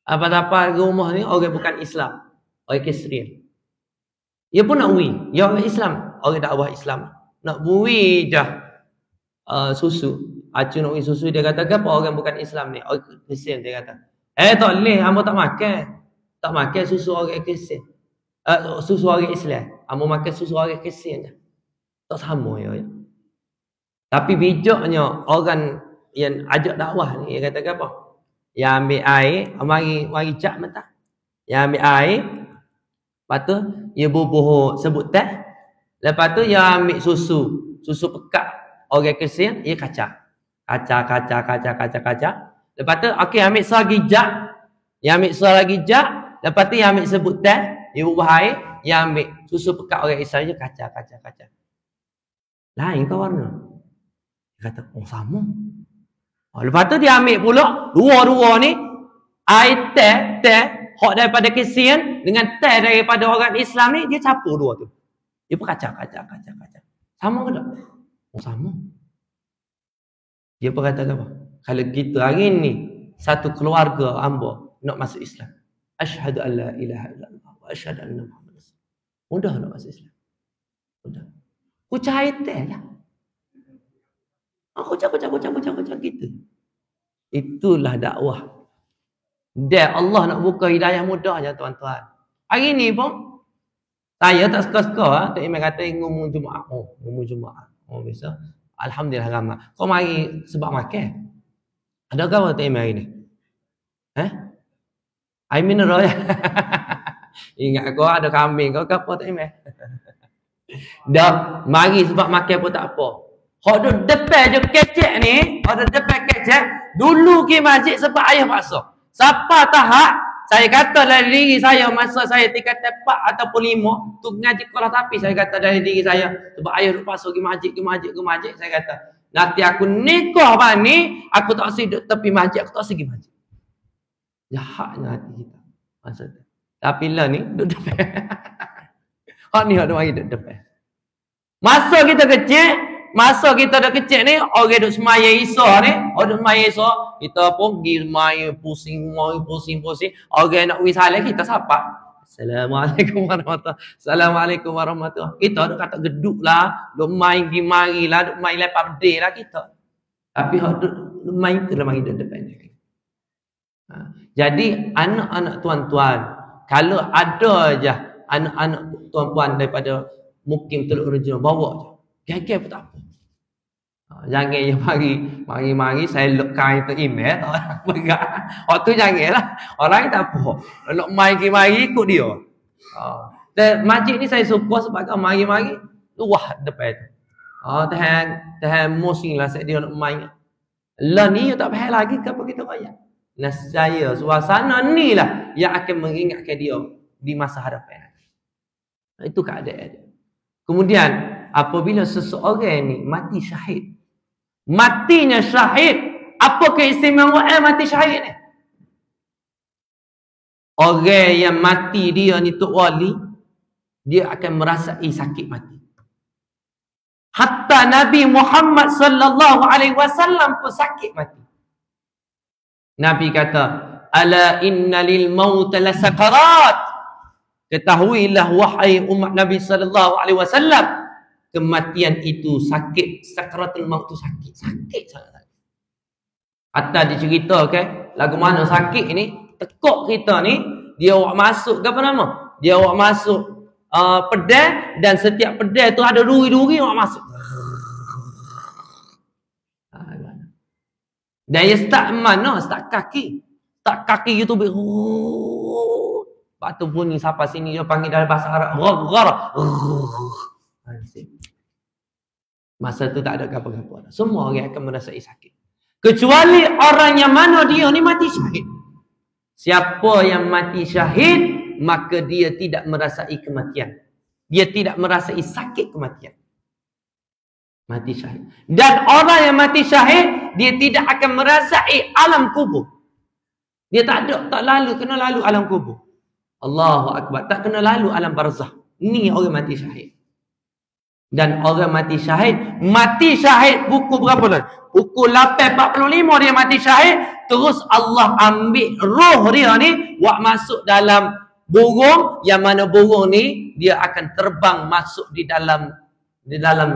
Apa-apa rumah ni orang bukan Islam. Orang Kristian. Dia pun nak bui. Dia orang Islam. Orang dakwah Islam. Nak bui je susu. Acu nak bui susu. Dia kata, apa orang bukan Islam ni? Orang Kristian dia kata. Tak boleh. Amba tak makan. Tak makan susu orang Kristian. Susu orang Islam. Amba makan susu orang Kristian je. Tak sama ya. Tapi bijaknya orang yang ajak dakwah ni, dia kata apa? Yang ambil air, mari cak mentah. Yang ambil air, lepas tu, dia bubuh sebut teh. Lepas tu, dia ambil susu pekat orang Kristian, dia kacak. Kacak. Lepas tu, okey, ambil selagi jak. Dia ambil selagi jak. Lepas tu, dia ambil sebut teh, dia bubuh air, dia ambil susu pekat orang Islam, dia kacak. Lain ke warna? Dia kata, sama. Lepas tu dia ambil pula dua-dua ni air teh hak daripada Kristian dengan teh daripada orang Islam ni, dia campur dua tu. Dia pun kacak. Sama ke tak? Sama. Dia pun kata apa? Kalau kita hari ni satu keluarga hamba nak masuk Islam. Asyhadu an la ilaha illallah wa asyhadu anna Muhammadar Rasulullah. Mudah nak masuk Islam. Mudah. Kucah air teh je. Kocak gitu. Itulah dakwah. Dia Allah nak buka hidayah mudah je tuan-tuan. Hari ni pun saya tak suka-suka Tok Imam kata ngomong Jumaat. Ngomong Jumaat. Biasa. Alhamdulillah ramai. Kau mari sebab makan. Ada apa Tok Imam hari ni? Air mineral ya. Ingat kau ada kambing kau ke apa Tok Imam? Dah mari sebab makan pun tak apa. Hak duk depan je kecek ni, hak depan kecek, dulu ke masjid sebab ayah paksa. Siapa tahap, saya kata dari diri saya masa saya tingkat 4 ataupun 5, tu ngaji kelas tapi saya kata dari diri saya, sebab ayah duk paksa ke masjid, saya kata, nanti aku nikah ni, aku tak usah duduk tepi masjid, aku tak usah pergi masjid. Jahatnya hati kita. Maksudnya. Tapi lah ni, duduk depan. Hak ni hak duk mari duduk depan. Masa kita dah kecil ni, orang duk semaya Isa ni, kita pun pergi semaya pusing. Orang nak wis halal kita sapa. Assalamualaikum warahmatullahi. Kita duk kata geduk lah, duk main pergi mari lah, duk main lepak day lah kita. Tapi duk main tu lah mari duk depan ni. Jadi anak-anak tuan-tuan, kalau ada je anak-anak tuan-tuan daripada Mukim Teluk Regional, bawa je. Gagap pun tak apa. Jangan je mari saya lekang itu email orang pegang. Waktu janganlah. Orang tak apa. Nak mari ikut dia. Dan masjid ni saya suka sebab mari luah depan tu. Tahan musim lah saya dia nak main. Lah ni tak faham lagi ke apa kita bayar. Nescaya suasana ni lah yang akan mengingatkan dia di masa hadapan. Itu keadaan dia. Kemudian apabila seseorang ni mati syahid. Matinya syahid. Apa keistimewaan mati syahid ni? Orang yang mati dia ni Tok Wali, dia akan merasai sakit mati. Hatta Nabi Muhammad sallallahu alaihi wasallam pun sakit mati. Nabi kata, "Ala inna lil maut la sakarat." Ketahuilah wahai umat Nabi sallallahu alaihi wasallam, kematian itu sakit, sakaratul maut itu sakit sangat. Hatta diceritakan lagu mana sakit ni, tekuk kita ni, dia awak masuk ke apa nama? Dia awak masuk pedai, dan setiap pedai tu ada duri-duri awak masuk. Dan dia start mana? Start kaki. Start kaki itu lepas tu bunyi siapa sini dia panggil dalam bahasa Arab ghar. Masa tu tak ada apa-apa. Semua orang akan merasai sakit. Kecuali orang yang mana dia ni mati syahid. Siapa yang mati syahid, maka dia tidak merasai kematian. Dia tidak merasai sakit kematian. Mati syahid. Dan orang yang mati syahid, dia tidak akan merasai alam kubur. Dia tak kena lalu alam kubur. Allahu Akbar. Tak kena lalu alam barzah. Ni orang mati syahid. Dan orang mati syahid pukul berapa lah? Pukul 8.45 dia mati syahid. Terus Allah ambil roh dia ni, buat masuk dalam burung, yang mana burung ni dia akan terbang masuk di dalam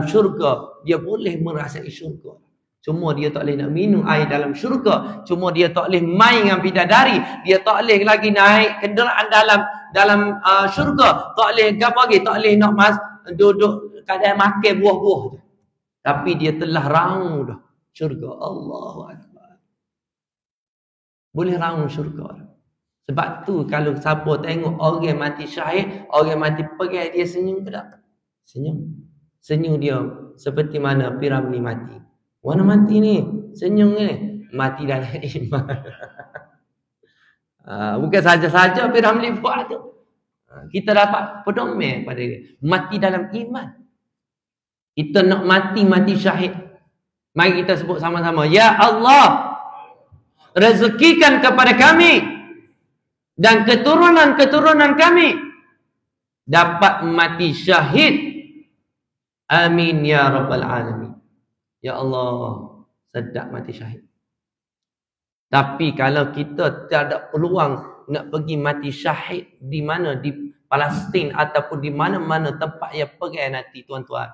syurga. Dia boleh merasai syurga. Cuma dia tak boleh nak minum air dalam syurga. Cuma dia tak boleh main dengan bidadari. Dia tak boleh lagi naik kenderaan dalam syurga. Tak boleh apa lagi? Tak boleh nak duduk kadang makan buah-buah. Tapi dia telah raung dah syurga. Allahu Akbar. Boleh raung syurga. Sebab tu kalau siapa tengok orang mati syahid, orang mati pergi, dia senyum ke tak? Senyum dia seperti mana Piramli mati. Mana mati ni? Senyum ni. Mati dalam iman. Bukan saja-saja Piramli buat tu. Kita dapat pedoman pada dia. Mati dalam iman. Kita nak mati syahid. Mari kita sebut sama-sama. Ya Allah, rezekikan kepada kami dan keturunan-keturunan kami dapat mati syahid. Amin ya Rabbal Alamin. Ya Allah, sedap mati syahid. Tapi kalau kita tak ada peluang nak pergi mati syahid di mana, di Palestin ataupun di mana-mana tempat yang pergi nanti, tuan-tuan,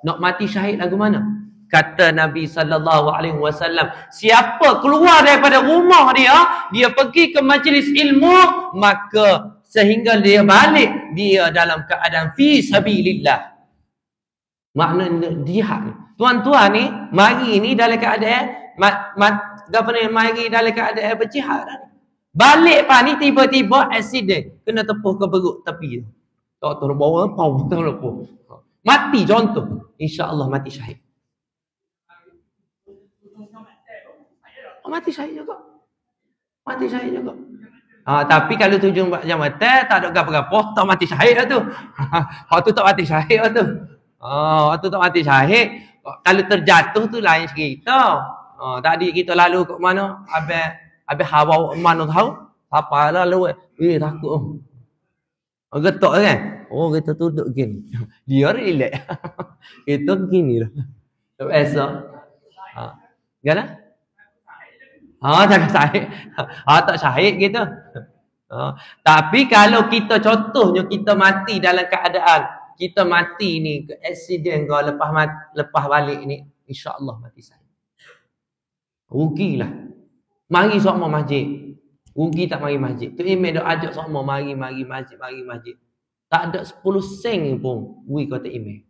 nak mati syahid lagu mana? Kata Nabi sallallahu alaihi wasallam, siapa keluar daripada rumah dia pergi ke majlis ilmu, maka sehingga dia balik, dia dalam keadaan fi sabilillah. Maknanya jihad ni. Tuan-tuan ni, mari ni dalam keadaan mari dalam keadaan berjihad. Balik pak ni tiba-tiba accident, kena tepuh ke perut tepi tu. Tak tahu bawa apa, tak tahu. Mati contoh, insya-Allah mati syahid. Mati syahid juga. Mati syahid juga. Tapi kalau tujuan buat jambatan tak ada gapo-gapo, tak mati syahid lah tu. Hak tu tak mati syahid lah tu. Waktu tak mati syahid, kalau terjatuh tu lain cerita. Tadi kita lalu ke mana? Habis hawa mana tahu? Apa lalu? Takut. Getok kan? Oh, kita duduk gini. Dia relax. Kita gini lah. Tak biasa. Gana? Jangan syahid. Tak syahid kita. Tapi kalau kita contohnya kita mati dalam keadaan kita mati ni ke accident kau lepas balik ni, insya-Allah mati syahid. Rugilah. Mari semua masjid. Rugi tak mari masjid. Tu email dah ajak semua mari masjid. Tak ada 10 sen pun wui kata email.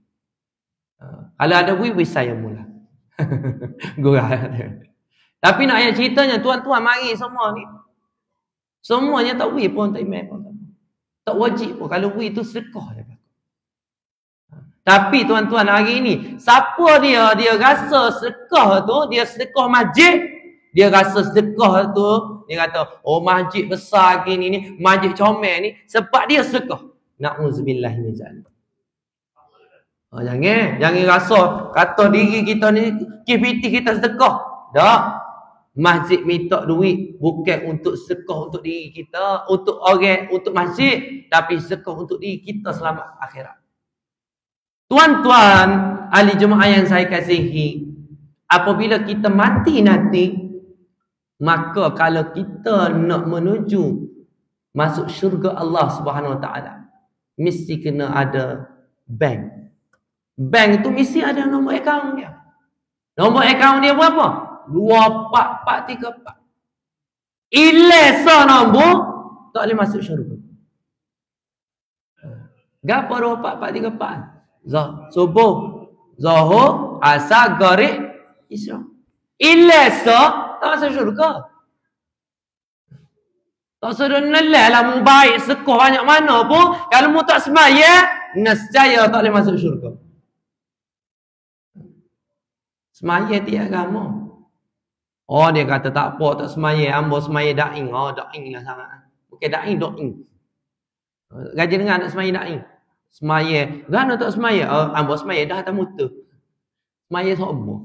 Kalau ada wui saya mula. Gurau. Tapi nak ayat ceritanya, tuan-tuan mari semua ni. Semuanya tak wui pun, tak imam pun. Tak wajib pun. Kalau wui tu sedekah je. Tapi tuan-tuan hari ni, siapa dia rasa sedekah tu, dia sedekah masjid, dia rasa sedekah tu, dia kata, oh masjid besar gini ni, masjid comel ni, sebab dia sedekah. Na'udzubillah min zalik. Jangan rasa kata diri kita ni aktiviti kita sedekah. Tak. Masjid minta duit bukan untuk sedekah untuk diri kita, untuk orang, untuk masjid, tapi sedekah untuk diri kita selamat akhirat. Tuan-tuan, ahli jemaah yang saya kasihi, apabila kita mati nanti, maka kalau kita nak menuju masuk syurga Allah Subhanahu Wa Taala, mesti kena ada bank. Bank tu mesti ada nombor akaun dia. Nombor akaun dia berapa? 2434. Ilesa nombor tak boleh masuk syurga. Gapo 24434? Subuh, Zuhur, Asar, Maghrib, Isya. Ilesa tak masuk syurga. Tak suruh nelal lah mu baik sekoh banyak mana pun, kalau mu tak semaya, nescaya tak boleh masuk syurga. Semaya tiap agama. Oh dia kata tak apa, tak semaya, ambo semaya da'ing. Oh da'ing lah sangat. Bukan da'ing, da'ing. Gaji dengar nak semaya da'ing. Semaya, gana tak semaya? Ambo semaya dah tak mutu. Semaya semua.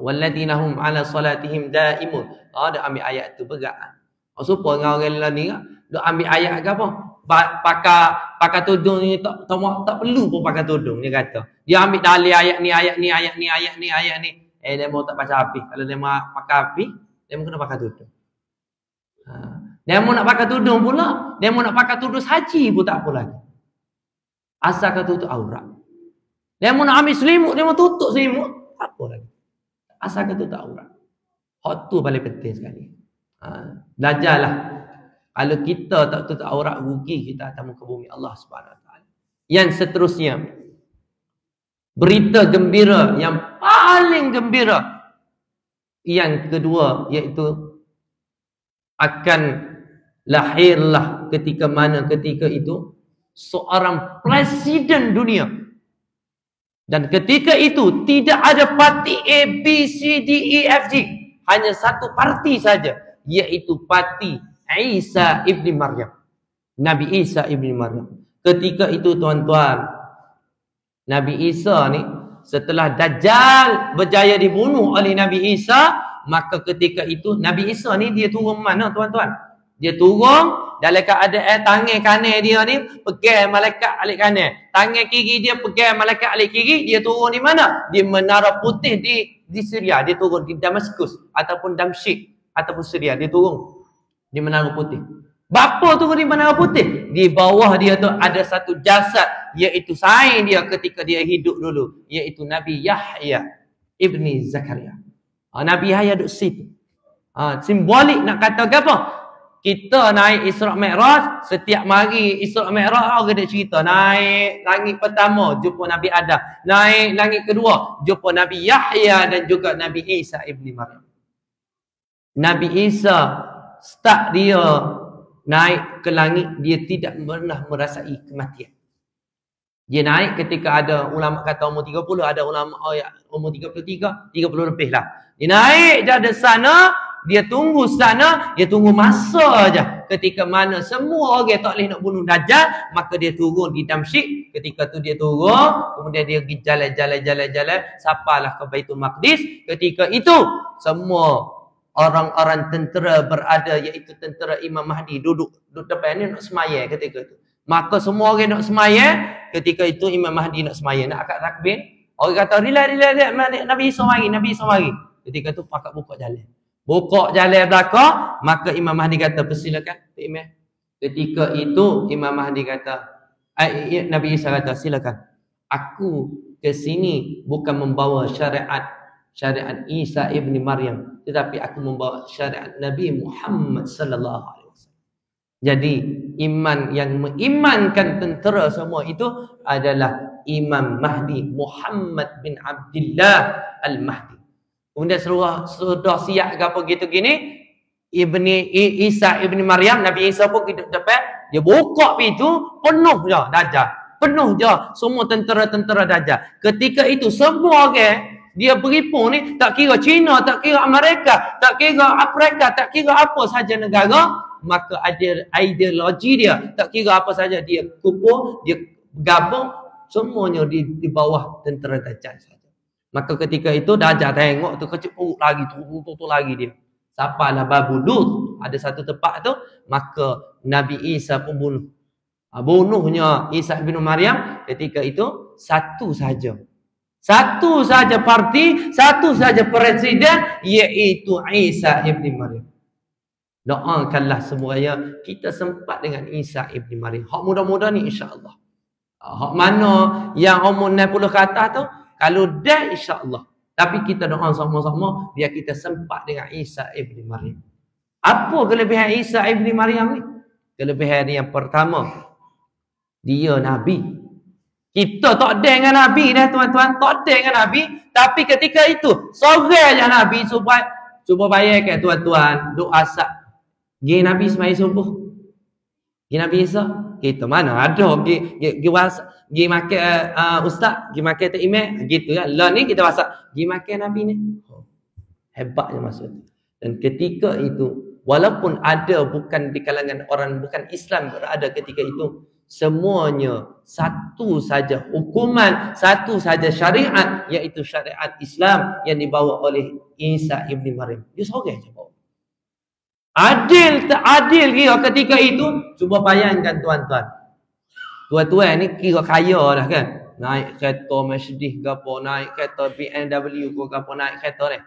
Walladina hum ala salatihim da'imun. Dia ambil ayat tu berat. Supaya dengan orang lain ni, dia ambil ayat ke apa? Pakai tudung ni tak perlu pun pakai tudung, dia kata. Dia ambil dalil ayat ni. Dia mau tak baca habis. Kalau dia mau pakai habis, dia mau kena pakai tudung. Dia mau nak pakai tudung pula, dia mau nak pakai tudung haji pun tak apa lagi. Asalkan tutup aurat. Dia mau nak ambil selimut, dia mau tutup selimut, tak apa lagi. Asalkan tutup aurat. Hak tu paling penting sekali. Belajarlah. Kalau kita tak tutup aurat, rugi kita akan muka bumi Allah Subhanahu Wa Taala. Yang seterusnya, berita gembira yang paling gembira yang kedua, iaitu akan lahirlah ketika itu seorang presiden dunia, dan ketika itu tidak ada parti A, B, C, D, E, F, G, hanya satu parti saja, iaitu parti Isa ibni Maryam, Nabi Isa ibni Maryam. Ketika itu tuan-tuan, Nabi Isa ni setelah Dajjal berjaya dibunuh oleh Nabi Isa, maka ketika itu Nabi Isa ni dia turun mana tuan-tuan? Dia turun dalam keadaan tangan kanan dia ni pegang malaikat alik kanan, tangan kiri dia pegang malaikat alik kiri. Dia turun di mana? Di Menara Putih di Syria. Dia turun di Damaskus ataupun Damsyik ataupun Syria. Dia turun di Menara Putih. Bapa turun di Menara Putih? Di bawah dia tu ada satu jasad, iaitu sain dia ketika dia hidup dulu, iaitu Nabi Yahya ibni Zakaria. Nabi Yahya duduk situ. Simbolik nak kata apa? Kita naik Isra' Mi'raj, setiap mari Isra' Mi'raj orang dia cerita. Naik langit pertama, jumpa Nabi Adam. Naik langit kedua, jumpa Nabi Yahya dan juga Nabi Isa ibni Maryam. Nabi Isa, start dia naik ke langit, dia tidak pernah merasai kematian. Dia naik ketika ada ulama kata umur 30, ada ulama umur 33, 30 lebih lah. Dia naik dari sana, dia tunggu sana, dia tunggu masa aja. Ketika mana semua orang tak boleh nak bunuh Dajjal, maka dia turun di Damsyik. Ketika tu dia turun, kemudian dia pergi jalan, sampailah ke Baitul Maqdis. Ketika itu semua orang-orang tentera berada, iaitu tentera Imam Mahdi duduk depan ni nak semaya ketika itu. Maka semua orang nak semaya, ketika itu Imam Mahdi nak semaya, nak akad takbir. Orang kata, relax, Nabi Isa mari. Ketika itu pakat buka jalan. Buka jalan belakang, maka Imam Mahdi kata, persilakan. Ketika itu Imam Mahdi kata, Nabi Isa kata, silakan. Aku ke sini bukan membawa syariat Isa ibni Maryam, tetapi aku membawa syariat Nabi Muhammad sallallahu alaihi wasallam. Jadi iman yang mengimankan tentera semua itu adalah Imam Mahdi Muhammad bin Abdullah Al-Mahdi. Kemudian sudah siap apa gitu gini, Isa ibni Maryam, Nabi Isa pun hidup depan, dia buka pintu, penuh je Dajjal. Penuh je semua tentera-tentera Dajjal. Ketika itu semua orang dia beripun ni, tak kira China, tak kira Amerika, tak kira Afrika, tak kira apa saja negara, maka ada ideologi dia, tak kira apa saja dia kumpul, dia gabung, semuanya di bawah tentera Dajjal saja. Maka ketika itu Dajjal tengok tu kecil lagi tu lagi dia. Sapalah Babu Lut, ada satu tempat tu, maka Nabi Isa pun bunuh. Bunuhnya Isa bin Maryam ketika itu satu saja. Satu saja parti, satu saja presiden, iaitu Isa ibn Maryam. Doakanlah semuanya kita sempat dengan Isa ibn Maryam. Hak mudah-mudah ni insya-Allah. Hak mana yang umur 60 ke atas tu, kalau dah insya-Allah. Tapi kita doa sama-sama biar kita sempat dengan Isa ibn Maryam. Apa kelebihan Isa ibn Maryam ni? Kelebihan yang pertama, dia Nabi. Kita tak ada dengan Nabi dah tuan-tuan. Tak ada dengan Nabi. Tapi ketika itu, seorang je Nabi. Cuba bayangkan tuan-tuan. Doa sak. Gini Nabi semai subuh. Gini Nabi Isa. Kita mana ada. Gini makan ustaz. Gini makan tak imam. Gitu kan. Lah ni kita masak. Gini makan Nabi ni. Hebatnya maksud. Dan ketika itu, walaupun ada bukan di kalangan orang bukan Islam berada ketika itu, semuanya satu saja hukuman, satu saja syariat, iaitu syariat Islam yang dibawa oleh Isa ibn Maryam. Dia seorang je bawa. Adil tak adil kira ketika itu? Cuba bayangkan tuan-tuan. Tuan-tuan ni kira kaya dah kan. Naik kereta Mercedes ke apa, naik kereta BMW ke apa, naik kereta ni.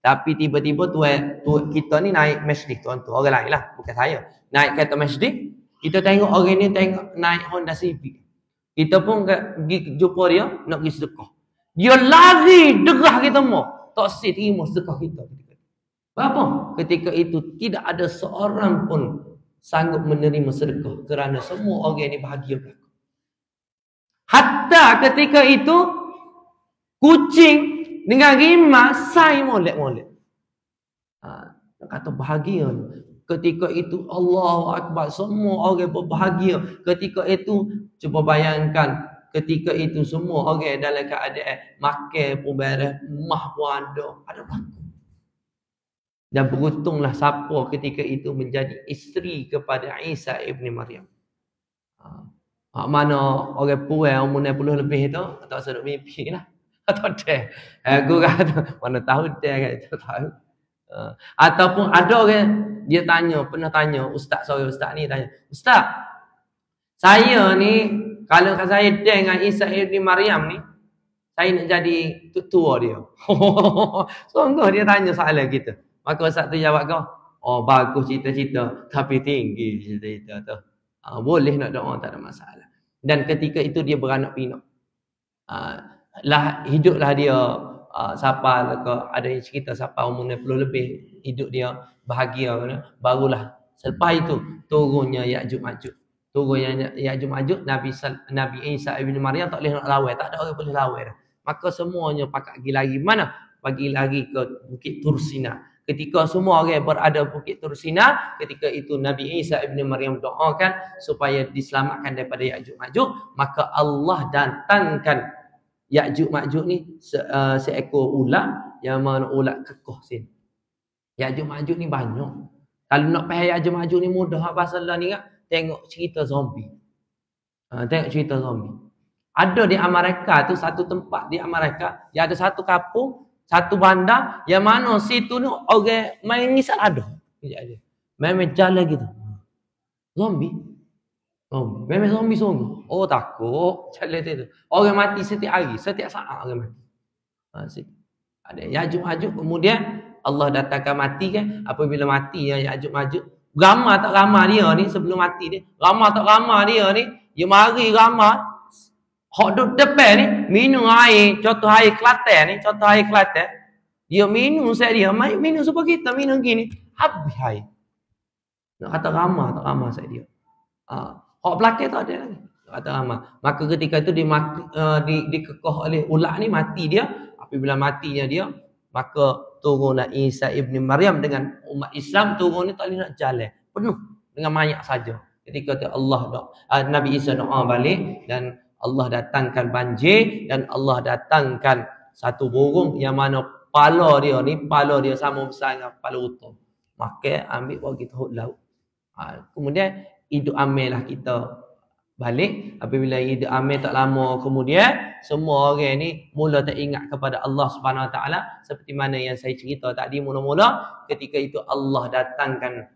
Tapi tiba-tiba tuan kita ni naik Mercedes, tuan-tuan. Orang lain lah, bukan saya. Naik kereta Mercedes. Kita tengok orang ni tengok naik Honda Civic. Kita pun pergi jumpa dia, nak pergi sedekah. Dia lari derah kita semua. Tak terima sedekah kita. Apa? Ketika itu tidak ada seorang pun sanggup menerima sedekah kerana semua orang ni bahagia berlaku. Hatta ketika itu kucing dengan rimah sai molek-molek. Nak kata bahagia. Ketika itu Allahu Akbar, semua orang berbahagia. Ketika itu cuba bayangkan, ketika itu semua orang dalam keadaan makan pun beres, mah pun ada berlaku. Dan beruntunglah siapa ketika itu menjadi isteri kepada Isa ibn Maryam. Mana orang puan umur 60 lebih tu tak sedap mimpi lah. Tak ada. Aku kata mana tahu dia kata tahu. Ataupun ada orang dia pernah tanya ustaz ni tanya, "Ustaz, saya ni kalau saya dengan Isa ibn Maryam ni, saya nak jadi tutua dia." Sungguh dia tanya soalan kita. Maka ustaz tu jawab kau, "Oh bagus cita-cita, tapi tinggi cita-cita tu." Boleh nak doa, tak ada masalah. Dan ketika itu dia beranak pinak. Hiduplah dia siapa ke, ada yang cerita siapa umur 60 lebih hidup dia bahagia kan? Barulah selepas itu turunnya Ya'juj Ma'juj. Turunnya Ya'juj Ma'juj, Nabi Isa ibn Maryam tak boleh nak lawan, tak ada orang boleh lawan dah. Maka semuanya pakat pergi lagi mana? Pergi lagi ke Bukit Tursina. Ketika semua orang berada Bukit Tursina, ketika itu Nabi Isa ibn Maryam doakan supaya diselamatkan daripada Ya'juj Ma'juj, maka Allah datangkan Ya'juj Ma'juj ni seekor ulat yang mana ulat kekoh sini. Ya'juj Ma'juj ni banyak. Kalau nak faham Ya'juj Ma'juj ni mudah pasal lah ni kan, tengok cerita zombie. Tengok cerita zombie. Ada di Amerika tu satu tempat di Amerika, yang ada satu kampung, satu bandar yang mana situ ni orang main ngisap ada. Main jalan gitu. Zombie. Oh, memang zombie sungguh. Oh takut. Jalan tu. Orang mati setiap hari, setiap saat orang mati. Ada Ya'juj Ma'juj, kemudian Allah datangkan mati kan. Apabila mati ya Ya'juj Ma'juj, ramah tak ramah dia ni sebelum mati dia. Ramah tak ramah dia ni, dia mari ramah. Hak duduk depan ni minum air, contoh air Kelantan ni, dia minum saya dia, minum supaya kita minum gini, habis air. Nak kata ramah tak ramah saya dia. Hak belakang tak ada lagi. kata ramah. Maka ketika itu dikekoh oleh ular ni, mati dia. Apabila matinya dia, maka turunlah Isa ibn Maryam dengan umat Islam. Turun ni tak boleh nak jalan, penuh dengan mayat saja. Ketika itu Nabi Isa doa balik, dan Allah datangkan banjir, dan Allah datangkan satu burung yang mana pala dia sama besar dengan kepala unta. Maka ambil bawa kita hut laut. Kemudian hidup amallah kita balik. Apabila hidup amal tak lama kemudian, semua orang ni mula tak ingat kepada Allah Subhanahu Wa Taala, seperti mana yang saya cerita tadi. Mula-mula ketika itu Allah datangkan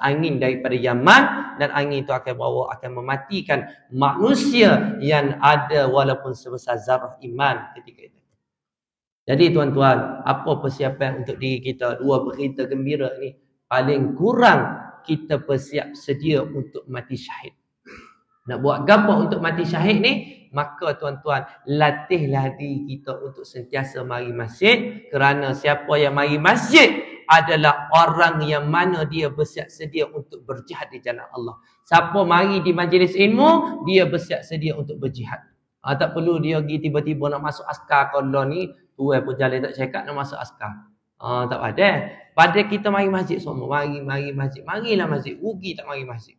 angin daripada Yaman, dan angin itu akan mematikan manusia yang ada walaupun sebesar zarah iman ketika itu. Jadi tuan-tuan, apa persiapan untuk diri kita? Dua berita gembira ni, paling kurang kita bersiap sedia untuk mati syahid. Nak buat gapo untuk mati syahid ni? Maka tuan-tuan, latihlah diri kita untuk sentiasa mari masjid. Kerana siapa yang mari masjid adalah orang yang mana dia bersiap sedia untuk berjihad di jalan Allah. Siapa mari di majlis ilmu, dia bersiap sedia untuk berjihad. Tak perlu dia pergi tiba-tiba nak masuk askar. Kalau ni tuan pun jalan tak cakap nak masuk askar. Tak ada. Pada kita mari masjid semua. Mari masjid. Marilah masjid. Rugi tak mari masjid.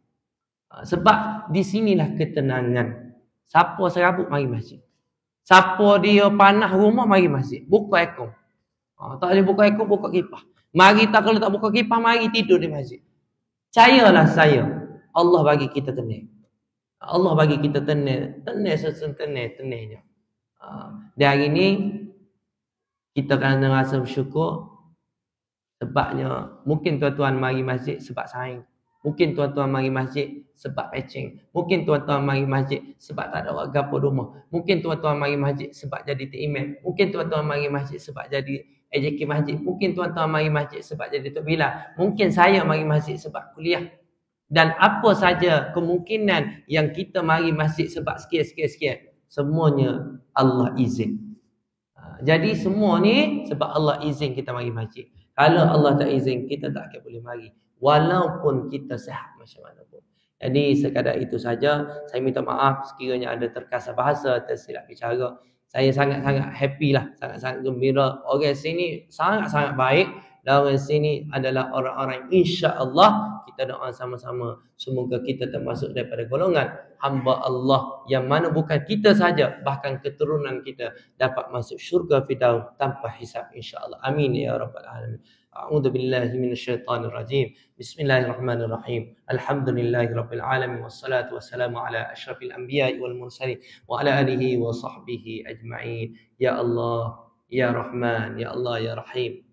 Sebab di sinilah ketenangan. Siapa serabut mari masjid. Siapa dia panah rumah mari masjid. Buka aircon. Tak boleh buka aircon, buka kipas. Mari tak, kalau tak buka kipas, mari tidur di masjid. Percayalah saya, Allah bagi kita tenang. Allah bagi kita tenang. Tenangnya. Dan hari ini kita kena rasa bersyukur. Sebabnya mungkin tuan-tuan mari masjid sebab saing. Mungkin tuan-tuan mari masjid sebab pecing. Mungkin tuan-tuan mari masjid sebab tak ada orang gapo rumah. Mungkin tuan-tuan mari masjid sebab jadi imam. Mungkin tuan-tuan mari masjid sebab jadi AJK masjid. Mungkin tuan-tuan mari masjid sebab jadi Tok Bilal. Mungkin saya mari masjid sebab kuliah. Dan apa saja kemungkinan yang kita mari masjid sebab sekian. Semuanya Allah izin. Jadi semua ni sebab Allah izin kita mari masjid. Kalau Allah tak izin, kita tak akan boleh mari. Walaupun kita sihat macam mana pun. Jadi sekadar itu saja. Saya minta maaf sekiranya ada terkasar bahasa, tersilap bicara. Saya sangat-sangat happy lah. Sangat-sangat gembira. Orang sini sangat-sangat baik. Dan orang sini adalah orang-orang insya-Allah. Kita doa sama-sama. Semoga kita termasuk daripada golongan hamba Allah. Yang mana bukan kita saja, bahkan keturunan kita dapat masuk syurga Firdaus tanpa hisab insya-Allah. Amin ya rabbal alamin. A'udzu billahi minasyaitonir rajim. Bismillahirrahmanirrahim. Alhamdulillahirabbil alamin wassalatu wassalamu ala asyrafil anbiya'i wal mursalin wa ala alihi wa sahbihi ajma'in. Ya Allah, ya Rahman, ya Allah, ya Rahim.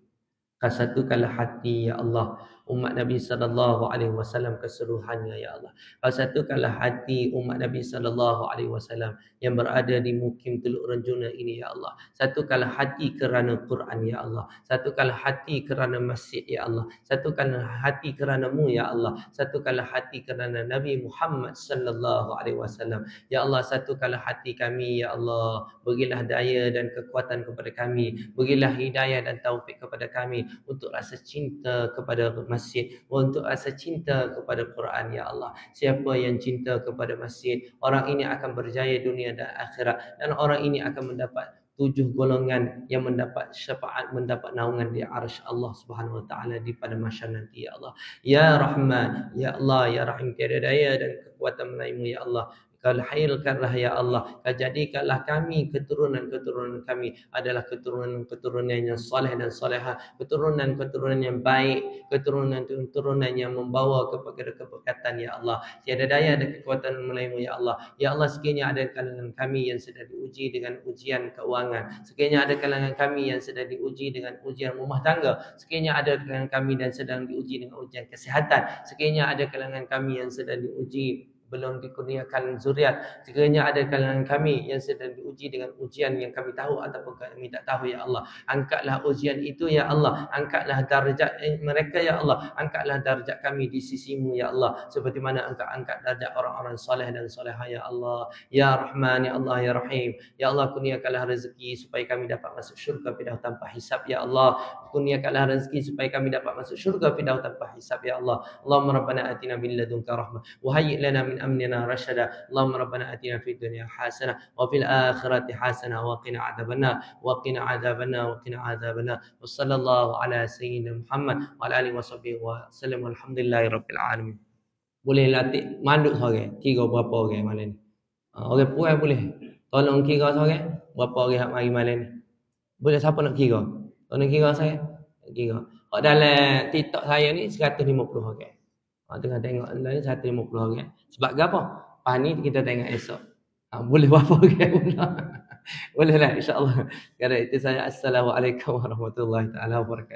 Satukanlah hati ya Allah umat Nabi sallallahu alaihi wasallam keseluruhannya ya Allah. Satukanlah hati umat Nabi sallallahu alaihi wasallam yang berada di mukim Teluk Renjuna ini ya Allah. Satukanlah hati kerana Quran ya Allah. Satukanlah hati kerana masjid ya Allah. Satukanlah hati kerana-Mu ya Allah. Satukanlah hati kerana Nabi Muhammad sallallahu alaihi wasallam. Ya Allah, satukanlah hati kami ya Allah. Berilah daya dan kekuatan kepada kami. Berilah hidayah dan taufik kepada kami untuk rasa cinta kepada masjid, untuk rasa cinta kepada Quran ya Allah. Siapa yang cinta kepada masjid, orang ini akan berjaya dunia dan akhirat, dan orang ini akan mendapat 7 golongan yang mendapat syafaat, mendapat naungan di arsy Allah Subhanahu Wa Taala di pada mahsyar nanti ya Allah. Ya Rahman, ya Allah, ya Rahim, tiada daya dan kekuatan melainmu ya Allah. Kau lahirkanlah ya Allah. Kau jadikanlah kami, keturunan-keturunan kami adalah keturunan-keturunan yang soleh dan solehah, keturunan-keturunan yang baik, keturunan-keturunan yang membawa kepada keberkatan ya Allah. Tiada daya dan kekuatan melainmu ya Allah. Ya Allah, sekiranya ada kalangan kami yang sedang diuji dengan ujian keuangan, sekiranya ada kalangan kami yang sedang diuji dengan ujian rumah tangga, sekiranya ada kalangan kami dan sedang diuji dengan ujian kesihatan, sekiranya ada kalangan kami yang sedang diuji belum dikurniakan zuriat, sekiranya ada kalangan kami yang sedang diuji dengan ujian yang kami tahu ataupun kami tak tahu ya Allah. Angkatlah ujian itu ya Allah. Angkatlah darjat mereka ya Allah. Angkatlah darjat kami di sisi-Mu ya Allah, seperti mana Engkau angkat darjat orang-orang soleh dan soleha ya Allah. Ya Rahman, ya Allah, ya Rahim. Ya Allah, kurniakanlah rezeki supaya kami dapat masuk syurga Firdaus tanpa hisab ya Allah. kurniakanlah rezeki supaya kami dapat masuk syurga firdaus tanpa hisab ya Allah. Allahumma rabbana atina min ladunka rahmah wa hayyi' lana min amrina rashada. Allahumma rabbana atina fid dunya hasanah wa fil akhirati hasanah wa qina adzabannar wa qina adzabannar wa qina adzabannar. Wa sallallahu ala sayyidina Muhammad wa ala alihi washabbihi wa sallam. Alhamdulillahirabbil alamin. Boleh latih manduk seorang. Kira berapa orang malam ni? Orang puas boleh. Tolong kira seorang. Berapa orang hak mari malam ni? Boleh siapa nak kira? Tolong kira saya. Kira. Kalau dalam TikTok saya ni 150 orang. Tengah tengok online 150 orang. Sebab apa? Pas ni kita tengok esok. Boleh berapa orang pula? Bolehlah insya-Allah. Kerana itu saya assalamualaikum warahmatullahi taala wabarakatuh.